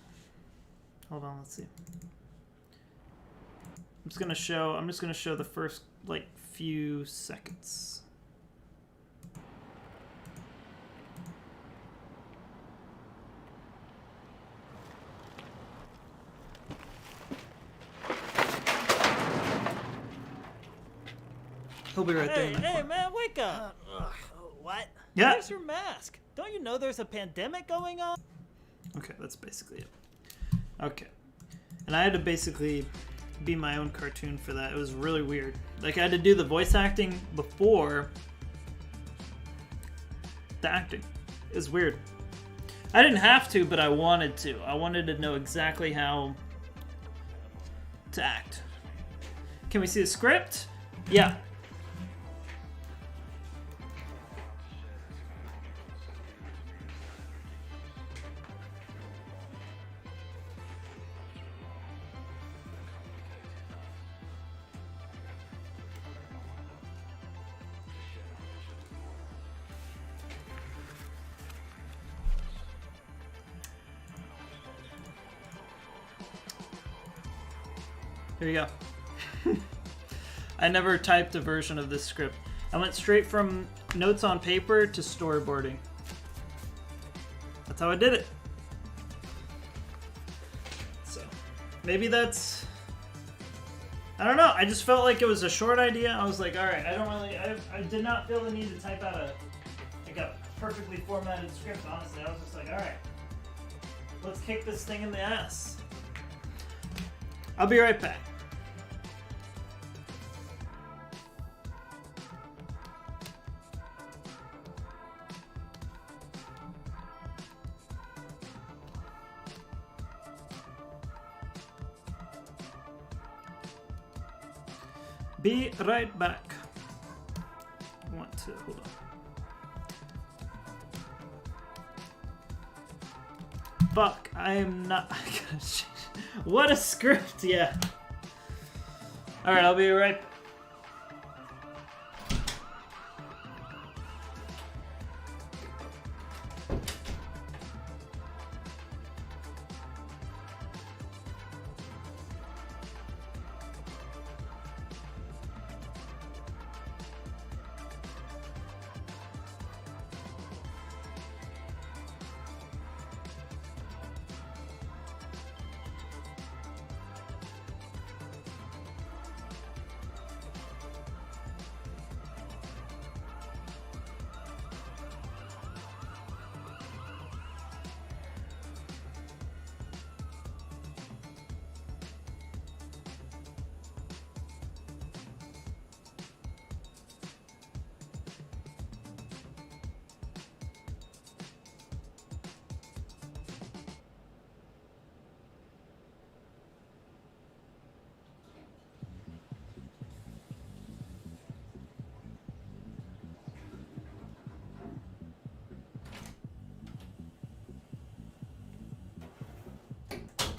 Hold on, let's see. I'm just gonna show the first like few seconds. He'll be right there. Hey, man, wake up! What? Yeah. Where's your mask? Don't you know there's a pandemic going on? Okay, that's basically it. Okay. And I had to basically be my own cartoon for that. It was really weird. Like, I had to do the voice acting before the acting. It was weird. I didn't have to, but I wanted to. I wanted to know exactly how to act. Can we see the script? Yeah. Here you go. I never typed a version of this script. I went straight from notes on paper to storyboarding. That's how I did it. Maybe that's... I don't know. I just felt like it was a short idea. I was like, all right, I did not feel the need to type out a perfectly formatted script, honestly. I was just like, all right, let's kick this thing in the ass. I'll be right back. Be right back. I want to hold on. Fuck, I am not. I gotta change. What a script, yeah. Alright, I'll be right back.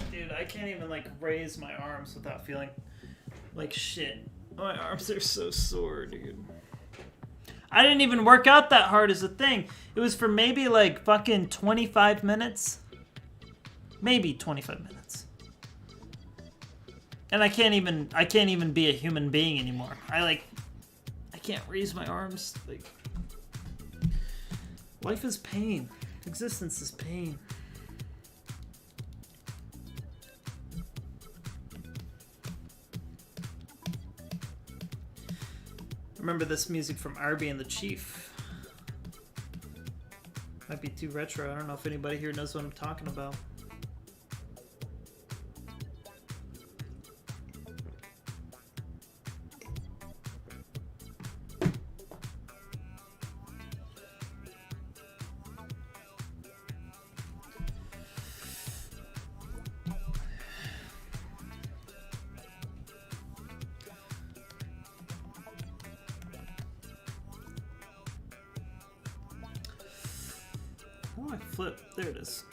Dude, I can't even like raise my arms without feeling like shit. My arms are so sore, dude. I didn't even work out that hard as a thing. It was for maybe like fucking 25 minutes. Maybe 25 minutes. And I can't even be a human being anymore. I can't raise my arms. Like, life is pain. Existence is pain. Remember this music from Arby and the Chief. Might be too retro. I don't know if anybody here knows what I'm talking about. Oh, I flipped. There it is.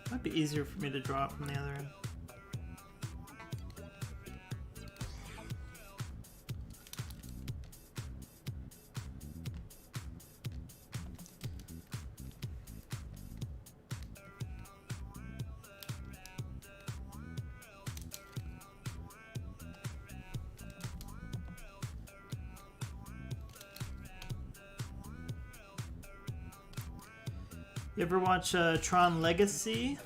Might be easier for me to draw it from the other end. You ever watch Tron Legacy?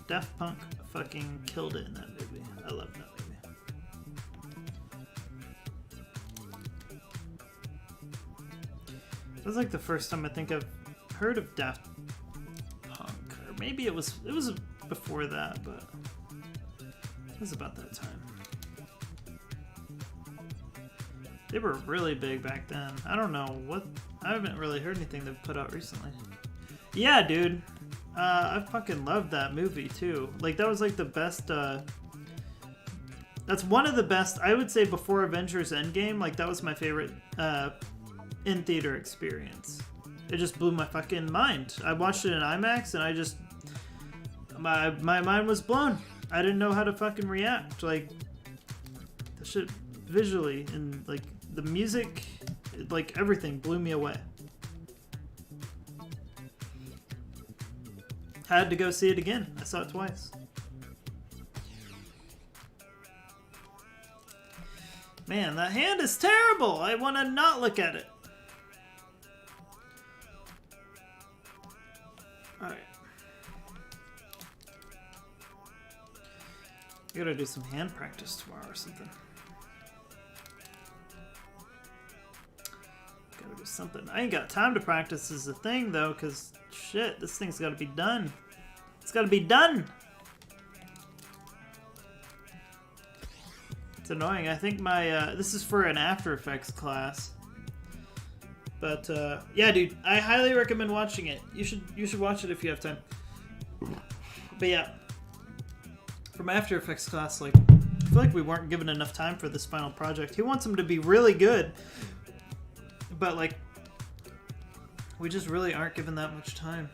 Daft Punk fucking killed it in that movie. I love that movie. That was like the first time I think I've heard of Daft Punk, or maybe it was before that, but it was about that time. They were really big back then. I don't know what. I haven't really heard anything they've put out recently. Yeah, dude. I fucking loved that movie, too. Like, that was, like, the best, That's one of the best, I would say, before Avengers Endgame. Like, that was my favorite, in-theater experience. It just blew my fucking mind. I watched it in IMAX, and I just... My mind was blown. I didn't know how to fucking react. Like, the shit visually and, like, the music, like, everything blew me away. I had to go see it again. I saw it twice. Man, that hand is terrible. I want to not look at it. Alright. I gotta do some hand practice tomorrow or something. Gotta do something. I ain't got time to practice is the thing though, cause shit, this thing's gotta be done. It's gotta be done! It's annoying. I think my, this is for an After Effects class. But, yeah, dude, I highly recommend watching it. You should watch it if you have time. But yeah, for my After Effects class, like, I feel like we weren't given enough time for this final project. He wants them to be really good, but, like, we just really aren't given that much time.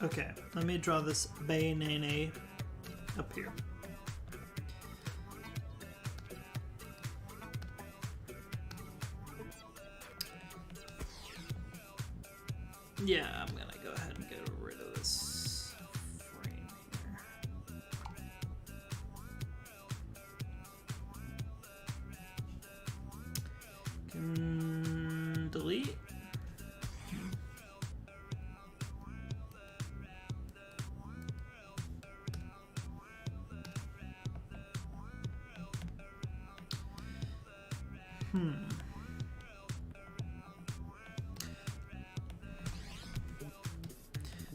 Okay, let me draw this banana up here. Yeah, I'm gonna go ahead and get rid of this frame here. Can delete.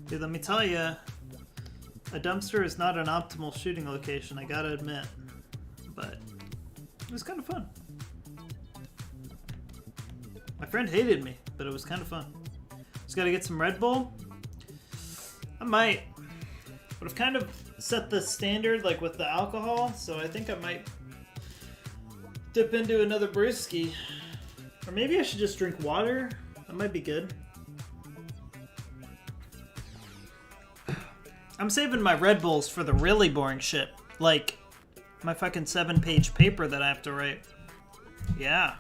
Dude, let me tell you, a dumpster is not an optimal shooting location, I gotta admit. But it was kind of fun. My friend hated me, but it was kind of fun. Just gotta get some Red Bull. I might. But I've kind of set the standard like with the alcohol, so I think I might dip into another brewski. Or maybe I should just drink water. That might be good. I'm saving my Red Bulls for the really boring shit. Like my fucking 7-page paper that I have to write. Yeah.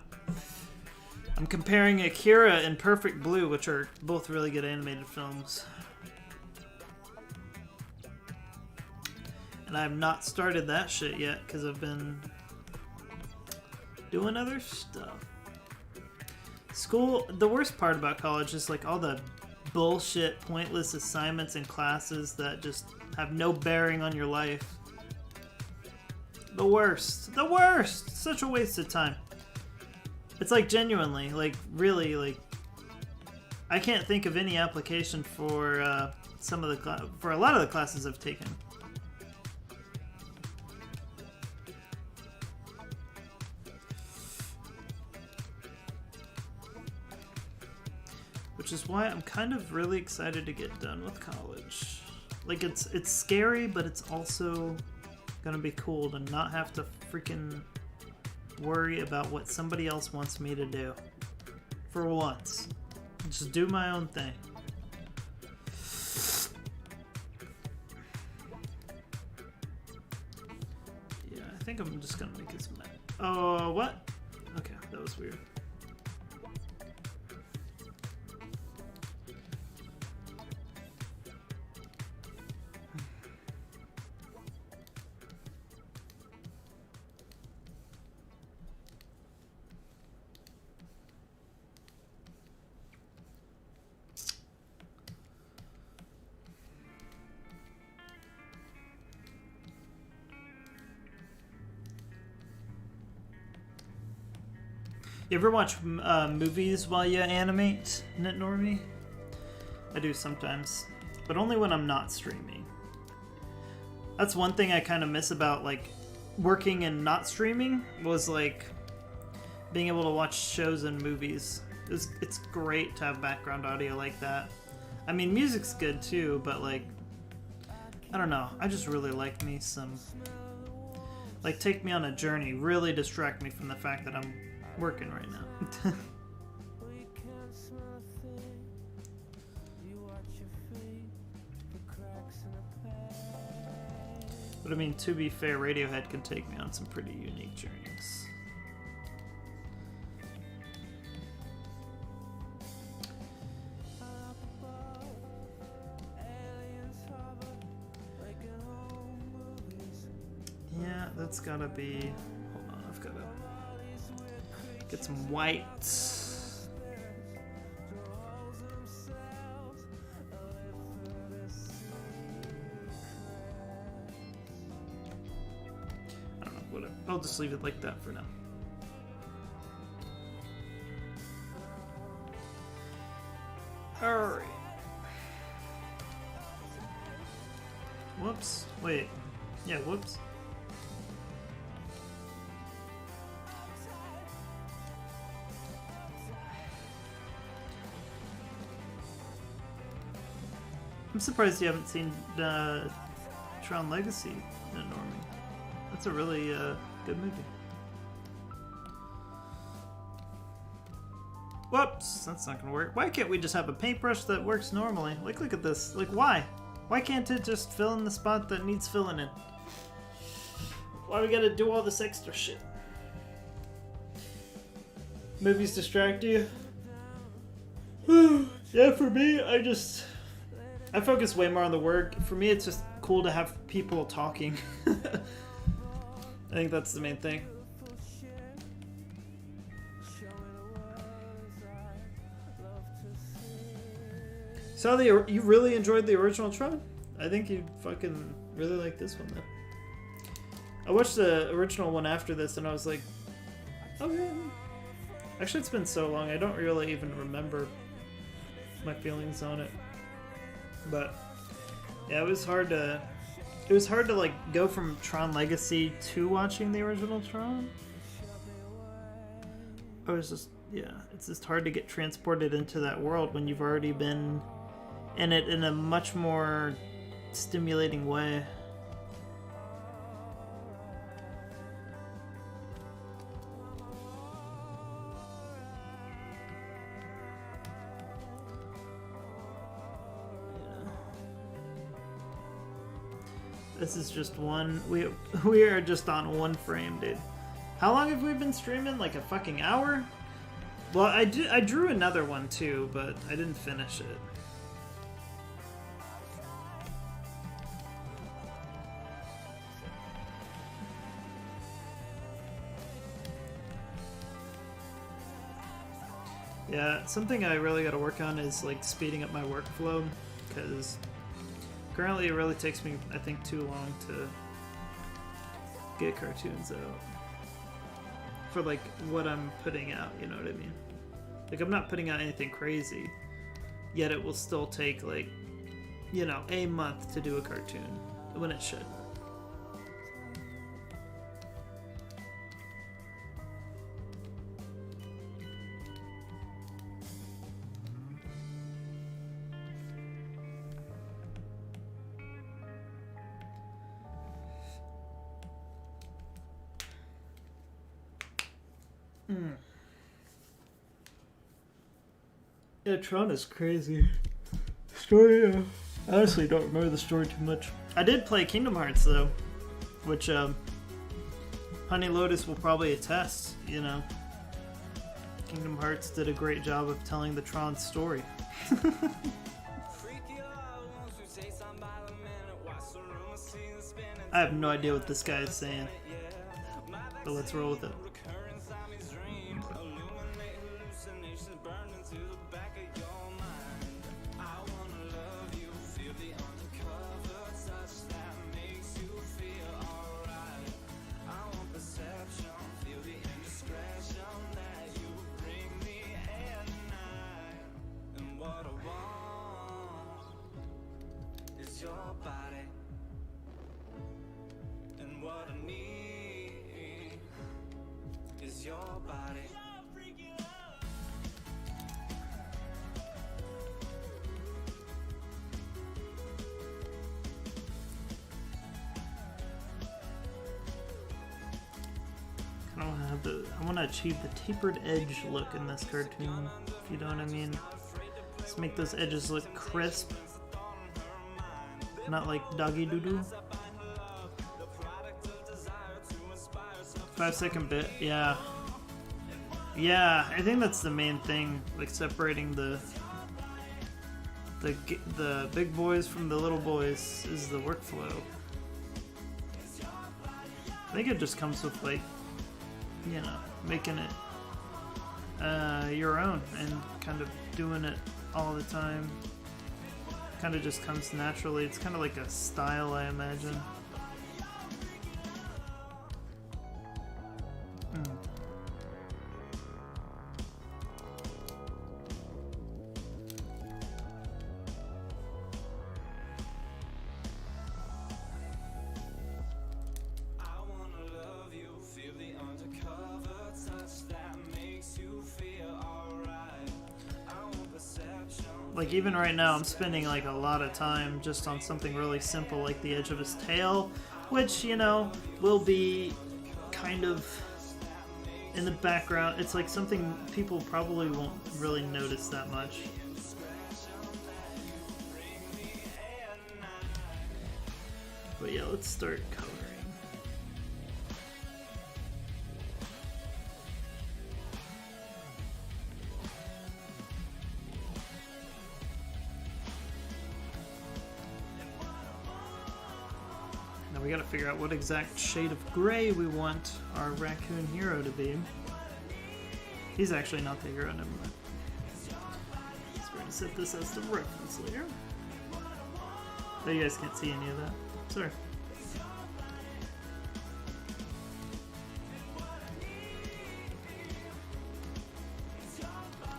I'm comparing Akira and Perfect Blue, which are both really good animated films. And I have not started that shit yet because I've been doing other stuff. School, the worst part about college is like all the bullshit, pointless assignments and classes that just have no bearing on your life. The worst. The worst! Such a waste of time. It's like genuinely, like really, like I can't think of any application for some of the for a lot of the classes I've taken. Which is why I'm kind of really excited to get done with college. Like it's scary, but it's also gonna be cool to not have to freaking worry about what somebody else wants me to do. For once. Just do my own thing. Yeah, I think I'm just gonna make it some. Oh, what? Okay, that was weird. You ever watch movies while you animate, Normie? I do sometimes, but only when I'm not streaming. That's one thing I kind of miss about like working and not streaming was like being able to watch shows and movies. It's great to have background audio like that. I mean, music's good too, but like I don't know. I just really like me some like take me on a journey, really distract me from the fact that I'm working right now. But I mean, to be fair, Radiohead can take me on some pretty unique journeys. Yeah, that's gotta be... Hold on, I've gotta Get some white. I don't know, whatever. I'll just leave it like that for now. Alright. Whoops. Wait. Yeah, whoops. I'm surprised you haven't seen Tron Legacy, Normie. That's a really good movie. Whoops, that's not gonna work. Why can't we just have a paintbrush that works normally? Like, look at this. Like, why? Why can't it just fill in the spot that needs filling in? Why we gotta do all this extra shit? Movies distract you? Yeah, for me, I focus way more on the work. For me, it's just cool to have people talking. I think that's the main thing. So you really enjoyed the original Tron? I think you fucking really like this one then. I watched the original one after this and I was like, okay. Actually, it's been so long, I don't really even remember my feelings on it. But yeah, it was hard to like go from Tron Legacy to watching the original Tron. I was just, yeah, it's just hard to get transported into that world when you've already been in it in a much more stimulating way. This is just one. We are just on one frame, dude. How long have we been streaming? Like a fucking hour? Well, I drew another one too, but I didn't finish it. Yeah, something I really got to work on is like speeding up my workflow, because currently it really takes me, I think, too long to get cartoons out for like what I'm putting out, you know what I mean? Like, I'm not putting out anything crazy, yet it will still take like, you know, a month to do a cartoon when it should. Yeah, Tron is crazy. Story, I honestly don't remember the story too much. I did play Kingdom Hearts though, which Honey Lotus will probably attest, you know. Kingdom Hearts did a great job of telling the Tron story. I have no idea what this guy is saying, but let's roll with it. I want to achieve the tapered edge look in this cartoon, if you know what I mean. Let's make those edges look crisp, not like doggy doo-doo. 5-second bit, yeah. Yeah, I think that's the main thing, like separating the big boys from the little boys is the workflow. I think it just comes with, like, you know, making it your own and kind of doing it all the time. Kind of just comes naturally. It's kind of like a style, I imagine. Like, even right now, I'm spending, like, a lot of time just on something really simple, like the edge of his tail, which, you know, will be kind of in the background. It's, like, something people probably won't really notice that much. But yeah, let's start coloring. Now we gotta figure out what exact shade of gray we want our raccoon hero to be. He's actually not the hero, never mind. So we're gonna set this as the reference layer. Oh, you guys can't see any of that. Sorry.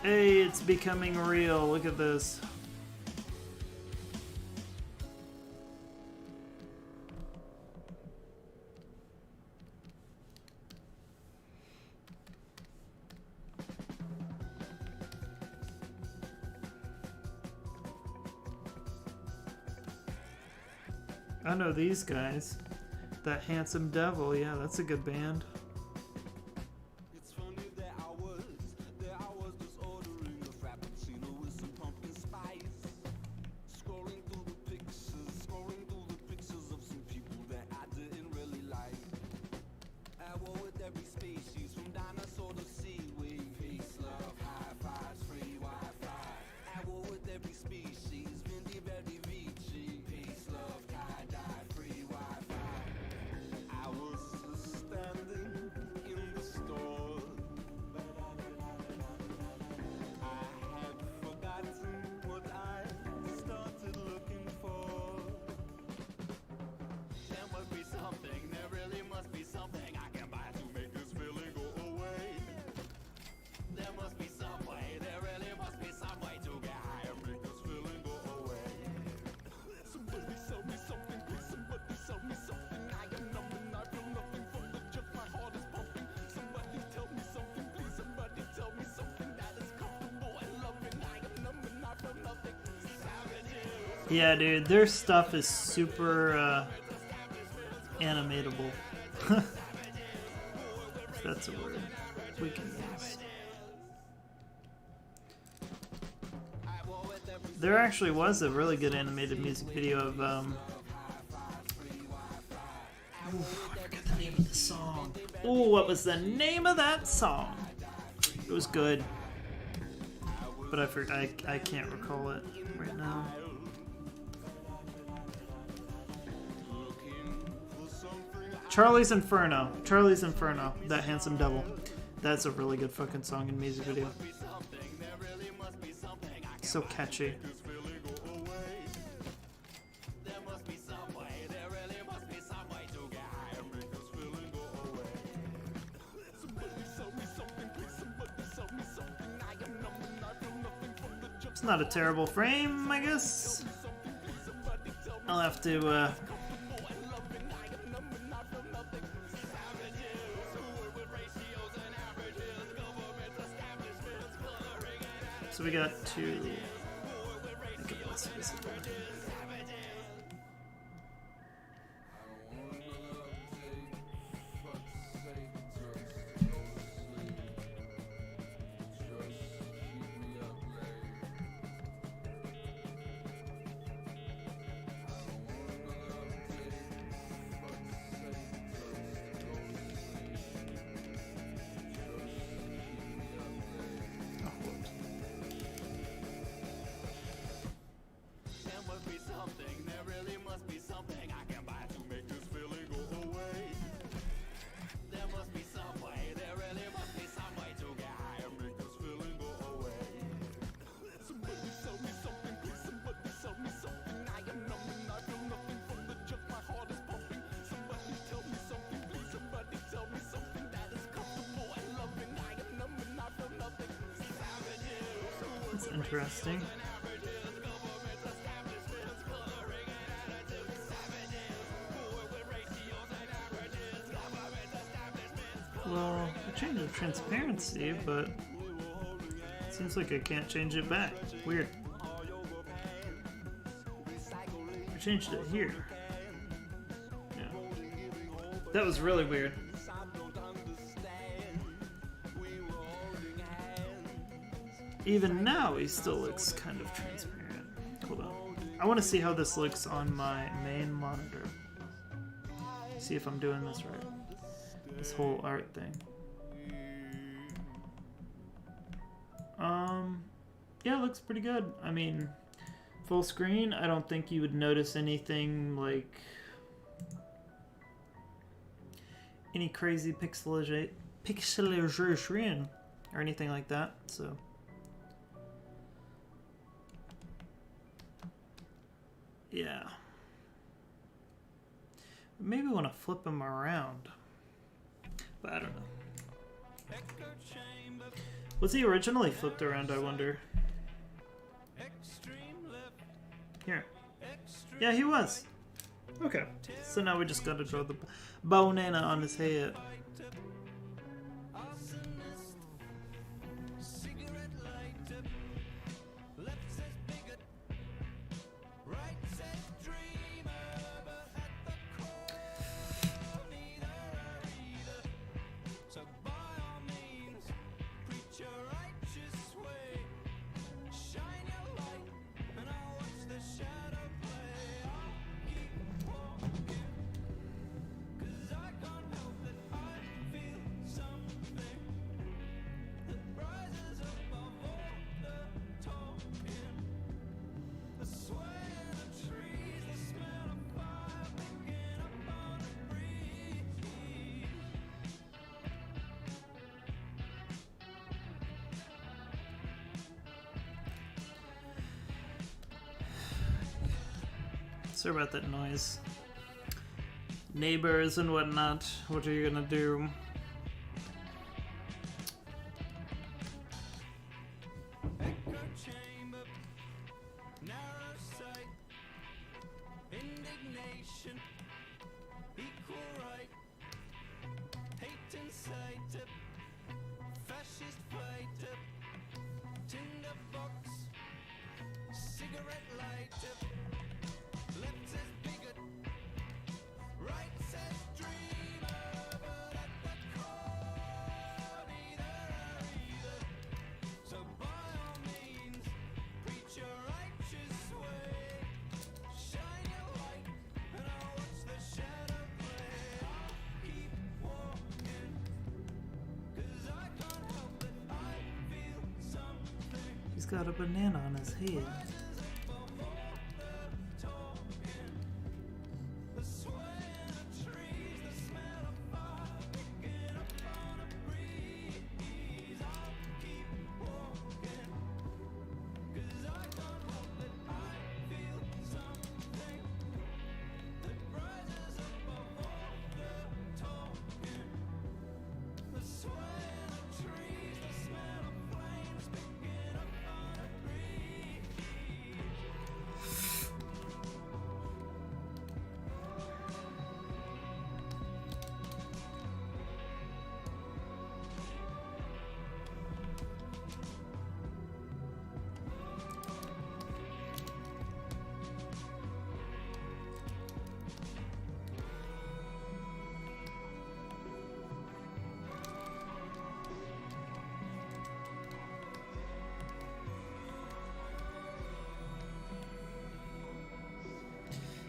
Hey, it's becoming real. Look at this. I know these guys. That Handsome Devil, yeah, that's a good band. It's funny that I was just ordering a frappuccino with some pumpkin spice. Scrolling through the pictures of some people that I didn't really like. At war with every species, from dinosaur to seaweed. Peace, love, high fives, free Wi-Fi. At war with every species, Vindy, Verdi, Vici. Peace, love, tie-dye, free Wi-Fi. I was standing in the store. I had forgotten what I started looking for. There must be something, there really must be something I can buy to make this feeling go away. There must be some way, there really must be some way to get high and make this feeling go away. Somebody sell me something, please, somebody sell me something. I am numb and I feel nothing from the jerk, my heart is pumping. Somebody tell me something, please, somebody tell me something that is comfortable and loving. I am numb and I feel nothing. Savages. Yeah, dude, their stuff is super animatable. If that's a word we can use. There actually was a really good animated music video of I forgot the name of the song. Oh, what was the name of that song? It was good, but I can't recall it right now. Charlie's Inferno. Charlie's Inferno. That Handsome Devil. That's a really good fucking song and music video. So catchy. It's not a terrible frame, I guess. I'll have to so we got to make it less visible. interesting. Well, I changed the transparency, but it seems like I can't change it back. Weird. I changed it here. Yeah. That was really weird. Even now, he still looks kind of transparent. Hold on. I want to see how this looks on my main monitor. See if I'm doing this right. This whole art thing. Yeah, it looks pretty good. I mean, full screen, I don't think you would notice anything like any crazy pixelation or anything like that, so. Yeah. Maybe I want to flip them around. But I don't know. Was he originally flipped around, I wonder? Here. Yeah, he was. Okay. So now we just gotta draw the banana on his head. Sorry about that noise. Neighbors and whatnot. What are you gonna do? He's got a banana on his head.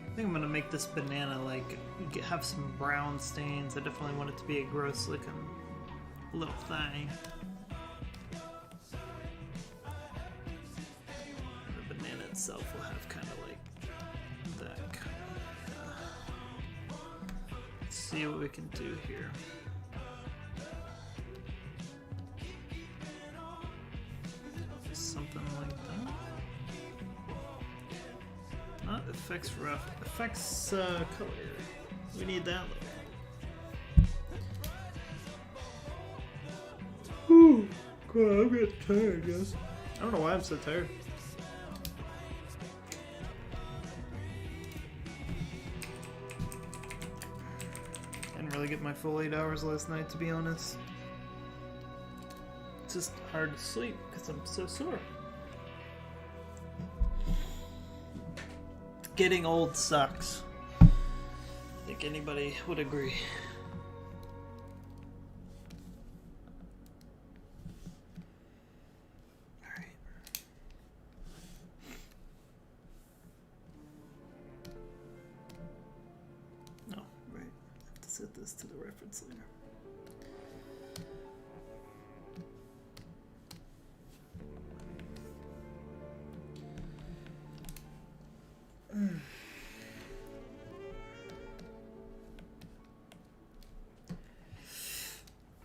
I think I'm gonna make this banana like have some brown stains. I definitely want it to be a gross looking little thing. And the banana itself will have kind of like that kind of. Let's see what we can do here. Something like that. Not affects rough. Affects color. We need that look. Whew. God, I'm getting tired, guys. I don't know why I'm so tired. I didn't really get my full 8 hours last night, to be honest. It's just hard to sleep because I'm so sore. Getting old sucks. I think anybody would agree. Alright. No, right. I have to set this to the reference later.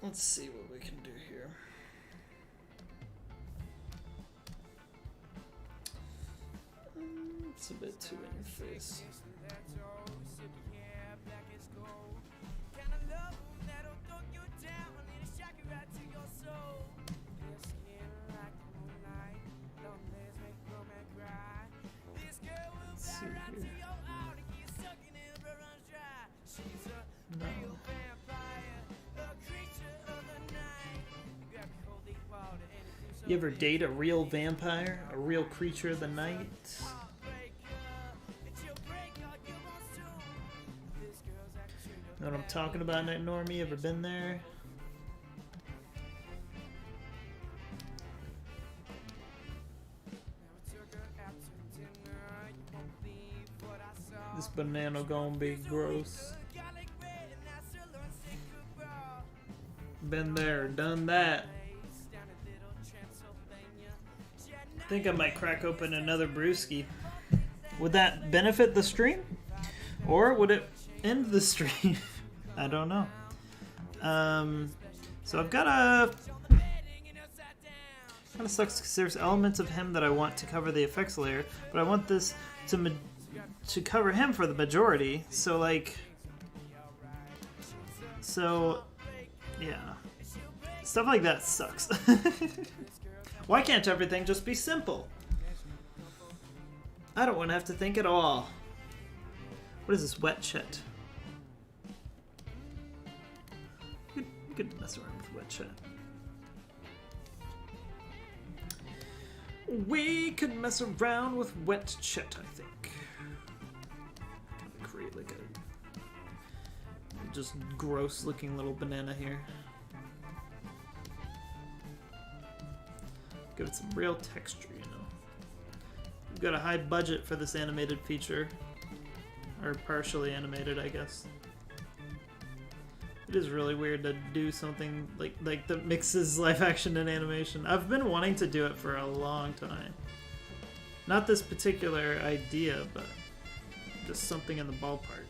Let's see what we can do here. It's a bit too in your face. Let's see here. No. You ever date a real vampire? A real creature of the night? Know what I'm talking about, Night Normie? Ever been there? This banana gonna be gross. Been there, done that. I think I might crack open another brewski. Would that benefit the stream? Or would it end the stream? I don't know. So I've got a... Kind of sucks because there's elements of him that I want to cover the effects layer, but I want this to cover him for the majority. So like... So... Yeah. Stuff like that sucks. Why can't everything just be simple? I don't want to have to think at all. What is this wet shit? You could mess around with wet shit. We could mess around with wet shit, I think. Create like a just gross looking little banana here. Give it some real texture, you know. We've got a high budget for this animated feature. Or partially animated, I guess. It is really weird to do something like that mixes live action and animation. I've been wanting to do it for a long time. Not this particular idea, but just something in the ballpark.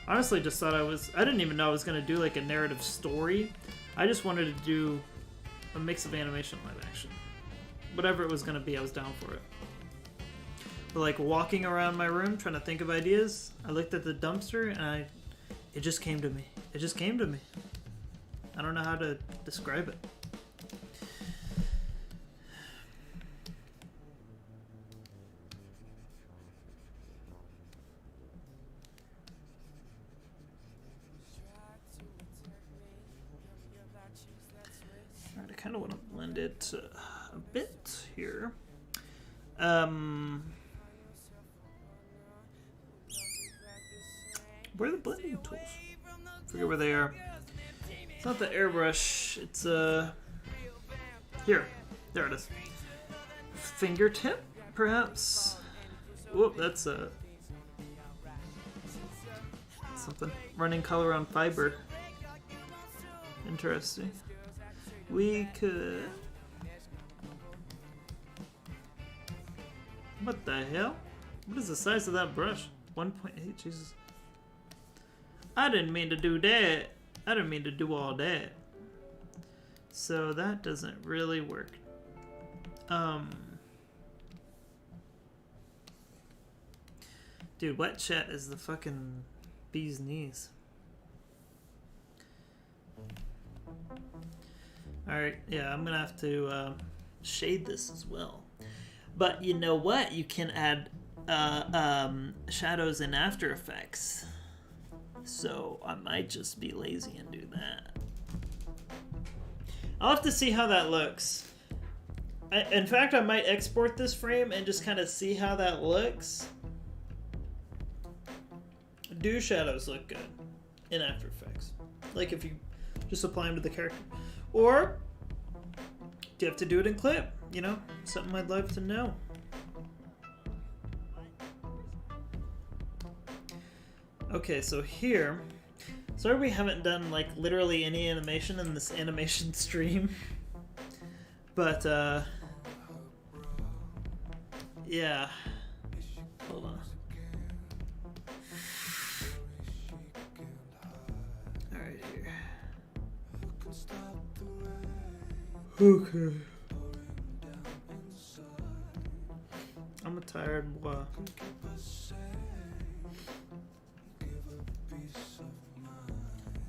Honestly, just thought I didn't even know I was going to do like a narrative story. I just wanted to do a mix of animation and live action. Whatever it was going to be, I was down for it. But like walking around my room trying to think of ideas, I looked at the dumpster and it just came to me. It just came to me. I don't know how to describe it. Alright, I kind of want to blend it a bit here. Where are the blending tools? I forget where they are. It's not the airbrush, it's here. There it is. Fingertip, perhaps? Whoop, that's something. Running color on fiber. Interesting. We could... What the hell? What is the size of that brush? 1.8, Jesus. I didn't mean to do that. I didn't mean to do all that. So that doesn't really work. Dude, wet chat is the fucking bee's knees. Alright, yeah, I'm gonna have to shade this as well. But you know what? You can add shadows in After Effects. So I might just be lazy and do that. I'll have to see how that looks. In fact, I might export this frame and just kind of see how that looks. Do shadows look good in After Effects? Like if you just apply them to the character. Or do you have to do it in clip? You know, something I'd love to know. Okay, so here, sorry we haven't done like literally any animation in this animation stream, but yeah, hold on. All right, here. Okay. I'm a tired boy.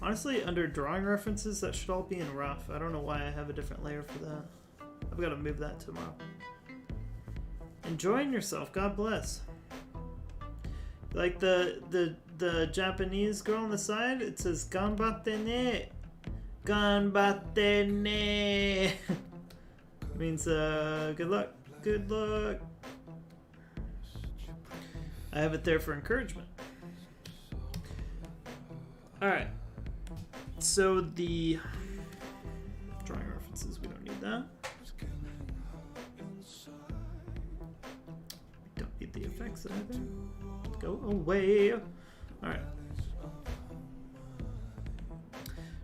Honestly, under drawing references, that should all be in rough. I don't know why I have a different layer for that. I've got to move that tomorrow. Enjoying yourself, God bless. Like the Japanese girl on the side, it says "ganbatte ne." Ganbatte ne. Means good luck. Good luck. I have it there for encouragement. All right. So the drawing references, we don't need that. We don't need the effects either. Go away. All right.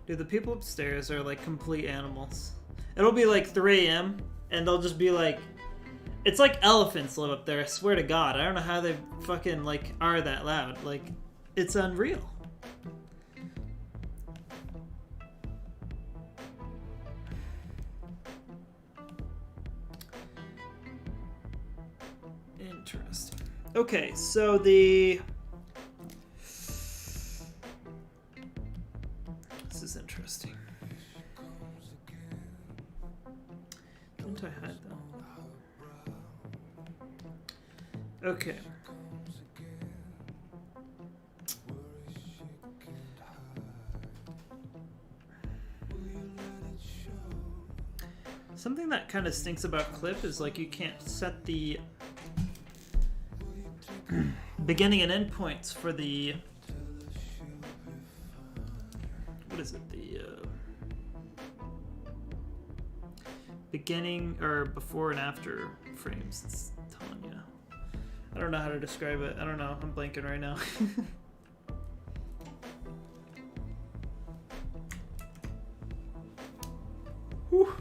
Dude, the people upstairs are like complete animals. It'll be like 3 a.m. and they'll just be like, it's like elephants live up there. I swear to God, I don't know how they fucking like are that loud. Like, it's unreal. Interesting. Okay, so this is interesting. Didn't I hide that? Okay. Something that kind of stinks about clip is like you can't set the beginning and end points for the, what is it, the beginning or before and after frames. It's telling you. I don't know how to describe it. I don't know. I'm blanking right now. Whew.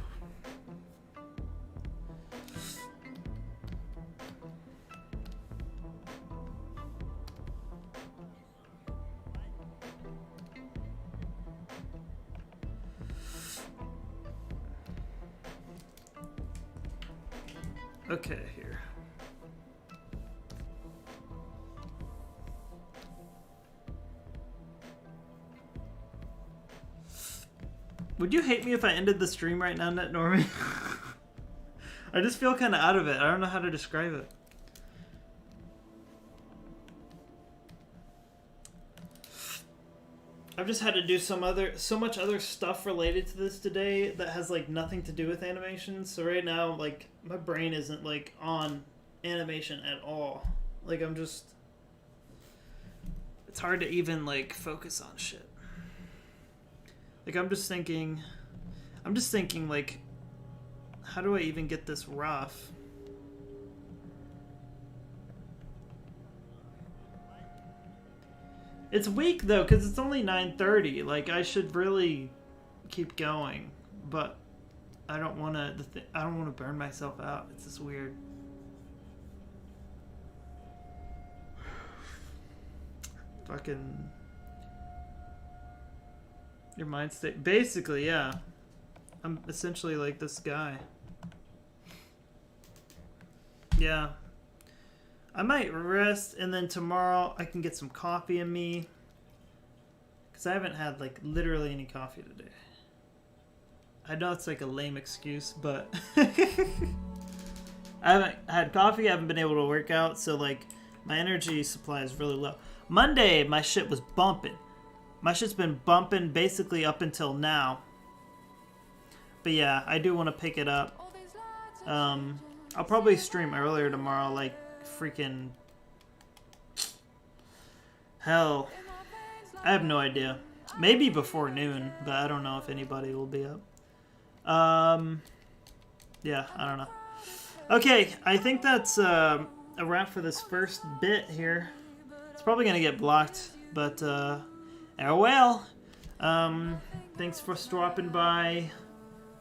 Okay, here. Would you hate me if I ended the stream right now, Net Normie? I just feel kind of out of it. I don't know how to describe it. I've just had to do so much other stuff related to this today that has like nothing to do with animation. So right now, like my brain isn't like on animation at all. Like I'm just, it's hard to even like focus on shit. Like I'm just thinking like, how do I even get this rough? It's weak though, because it's only 9:30. Like I should really keep going, but I don't want to. I don't want to burn myself out. It's just weird. Fucking your mind state. Basically, yeah. I'm essentially like this guy. Yeah. I might rest, and then tomorrow I can get some coffee in me. Because I haven't had, like, literally any coffee today. I know it's like a lame excuse, but I haven't had coffee. I haven't been able to work out, so like my energy supply is really low. Monday, my shit was bumping. My shit's been bumping basically up until now. But yeah, I do want to pick it up. I'll probably stream earlier tomorrow, like freaking hell. I have no idea. Maybe before noon, but I don't know if anybody will be up. Yeah, I don't know. Okay, I think that's a wrap for this first bit here. It's probably gonna get blocked, but oh well. Thanks for stopping by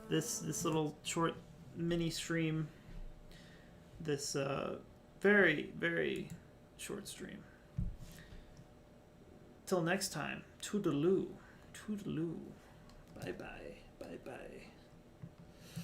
this little short mini stream. This very, very short stream. Till next time, toodaloo, toodaloo, bye bye, bye bye.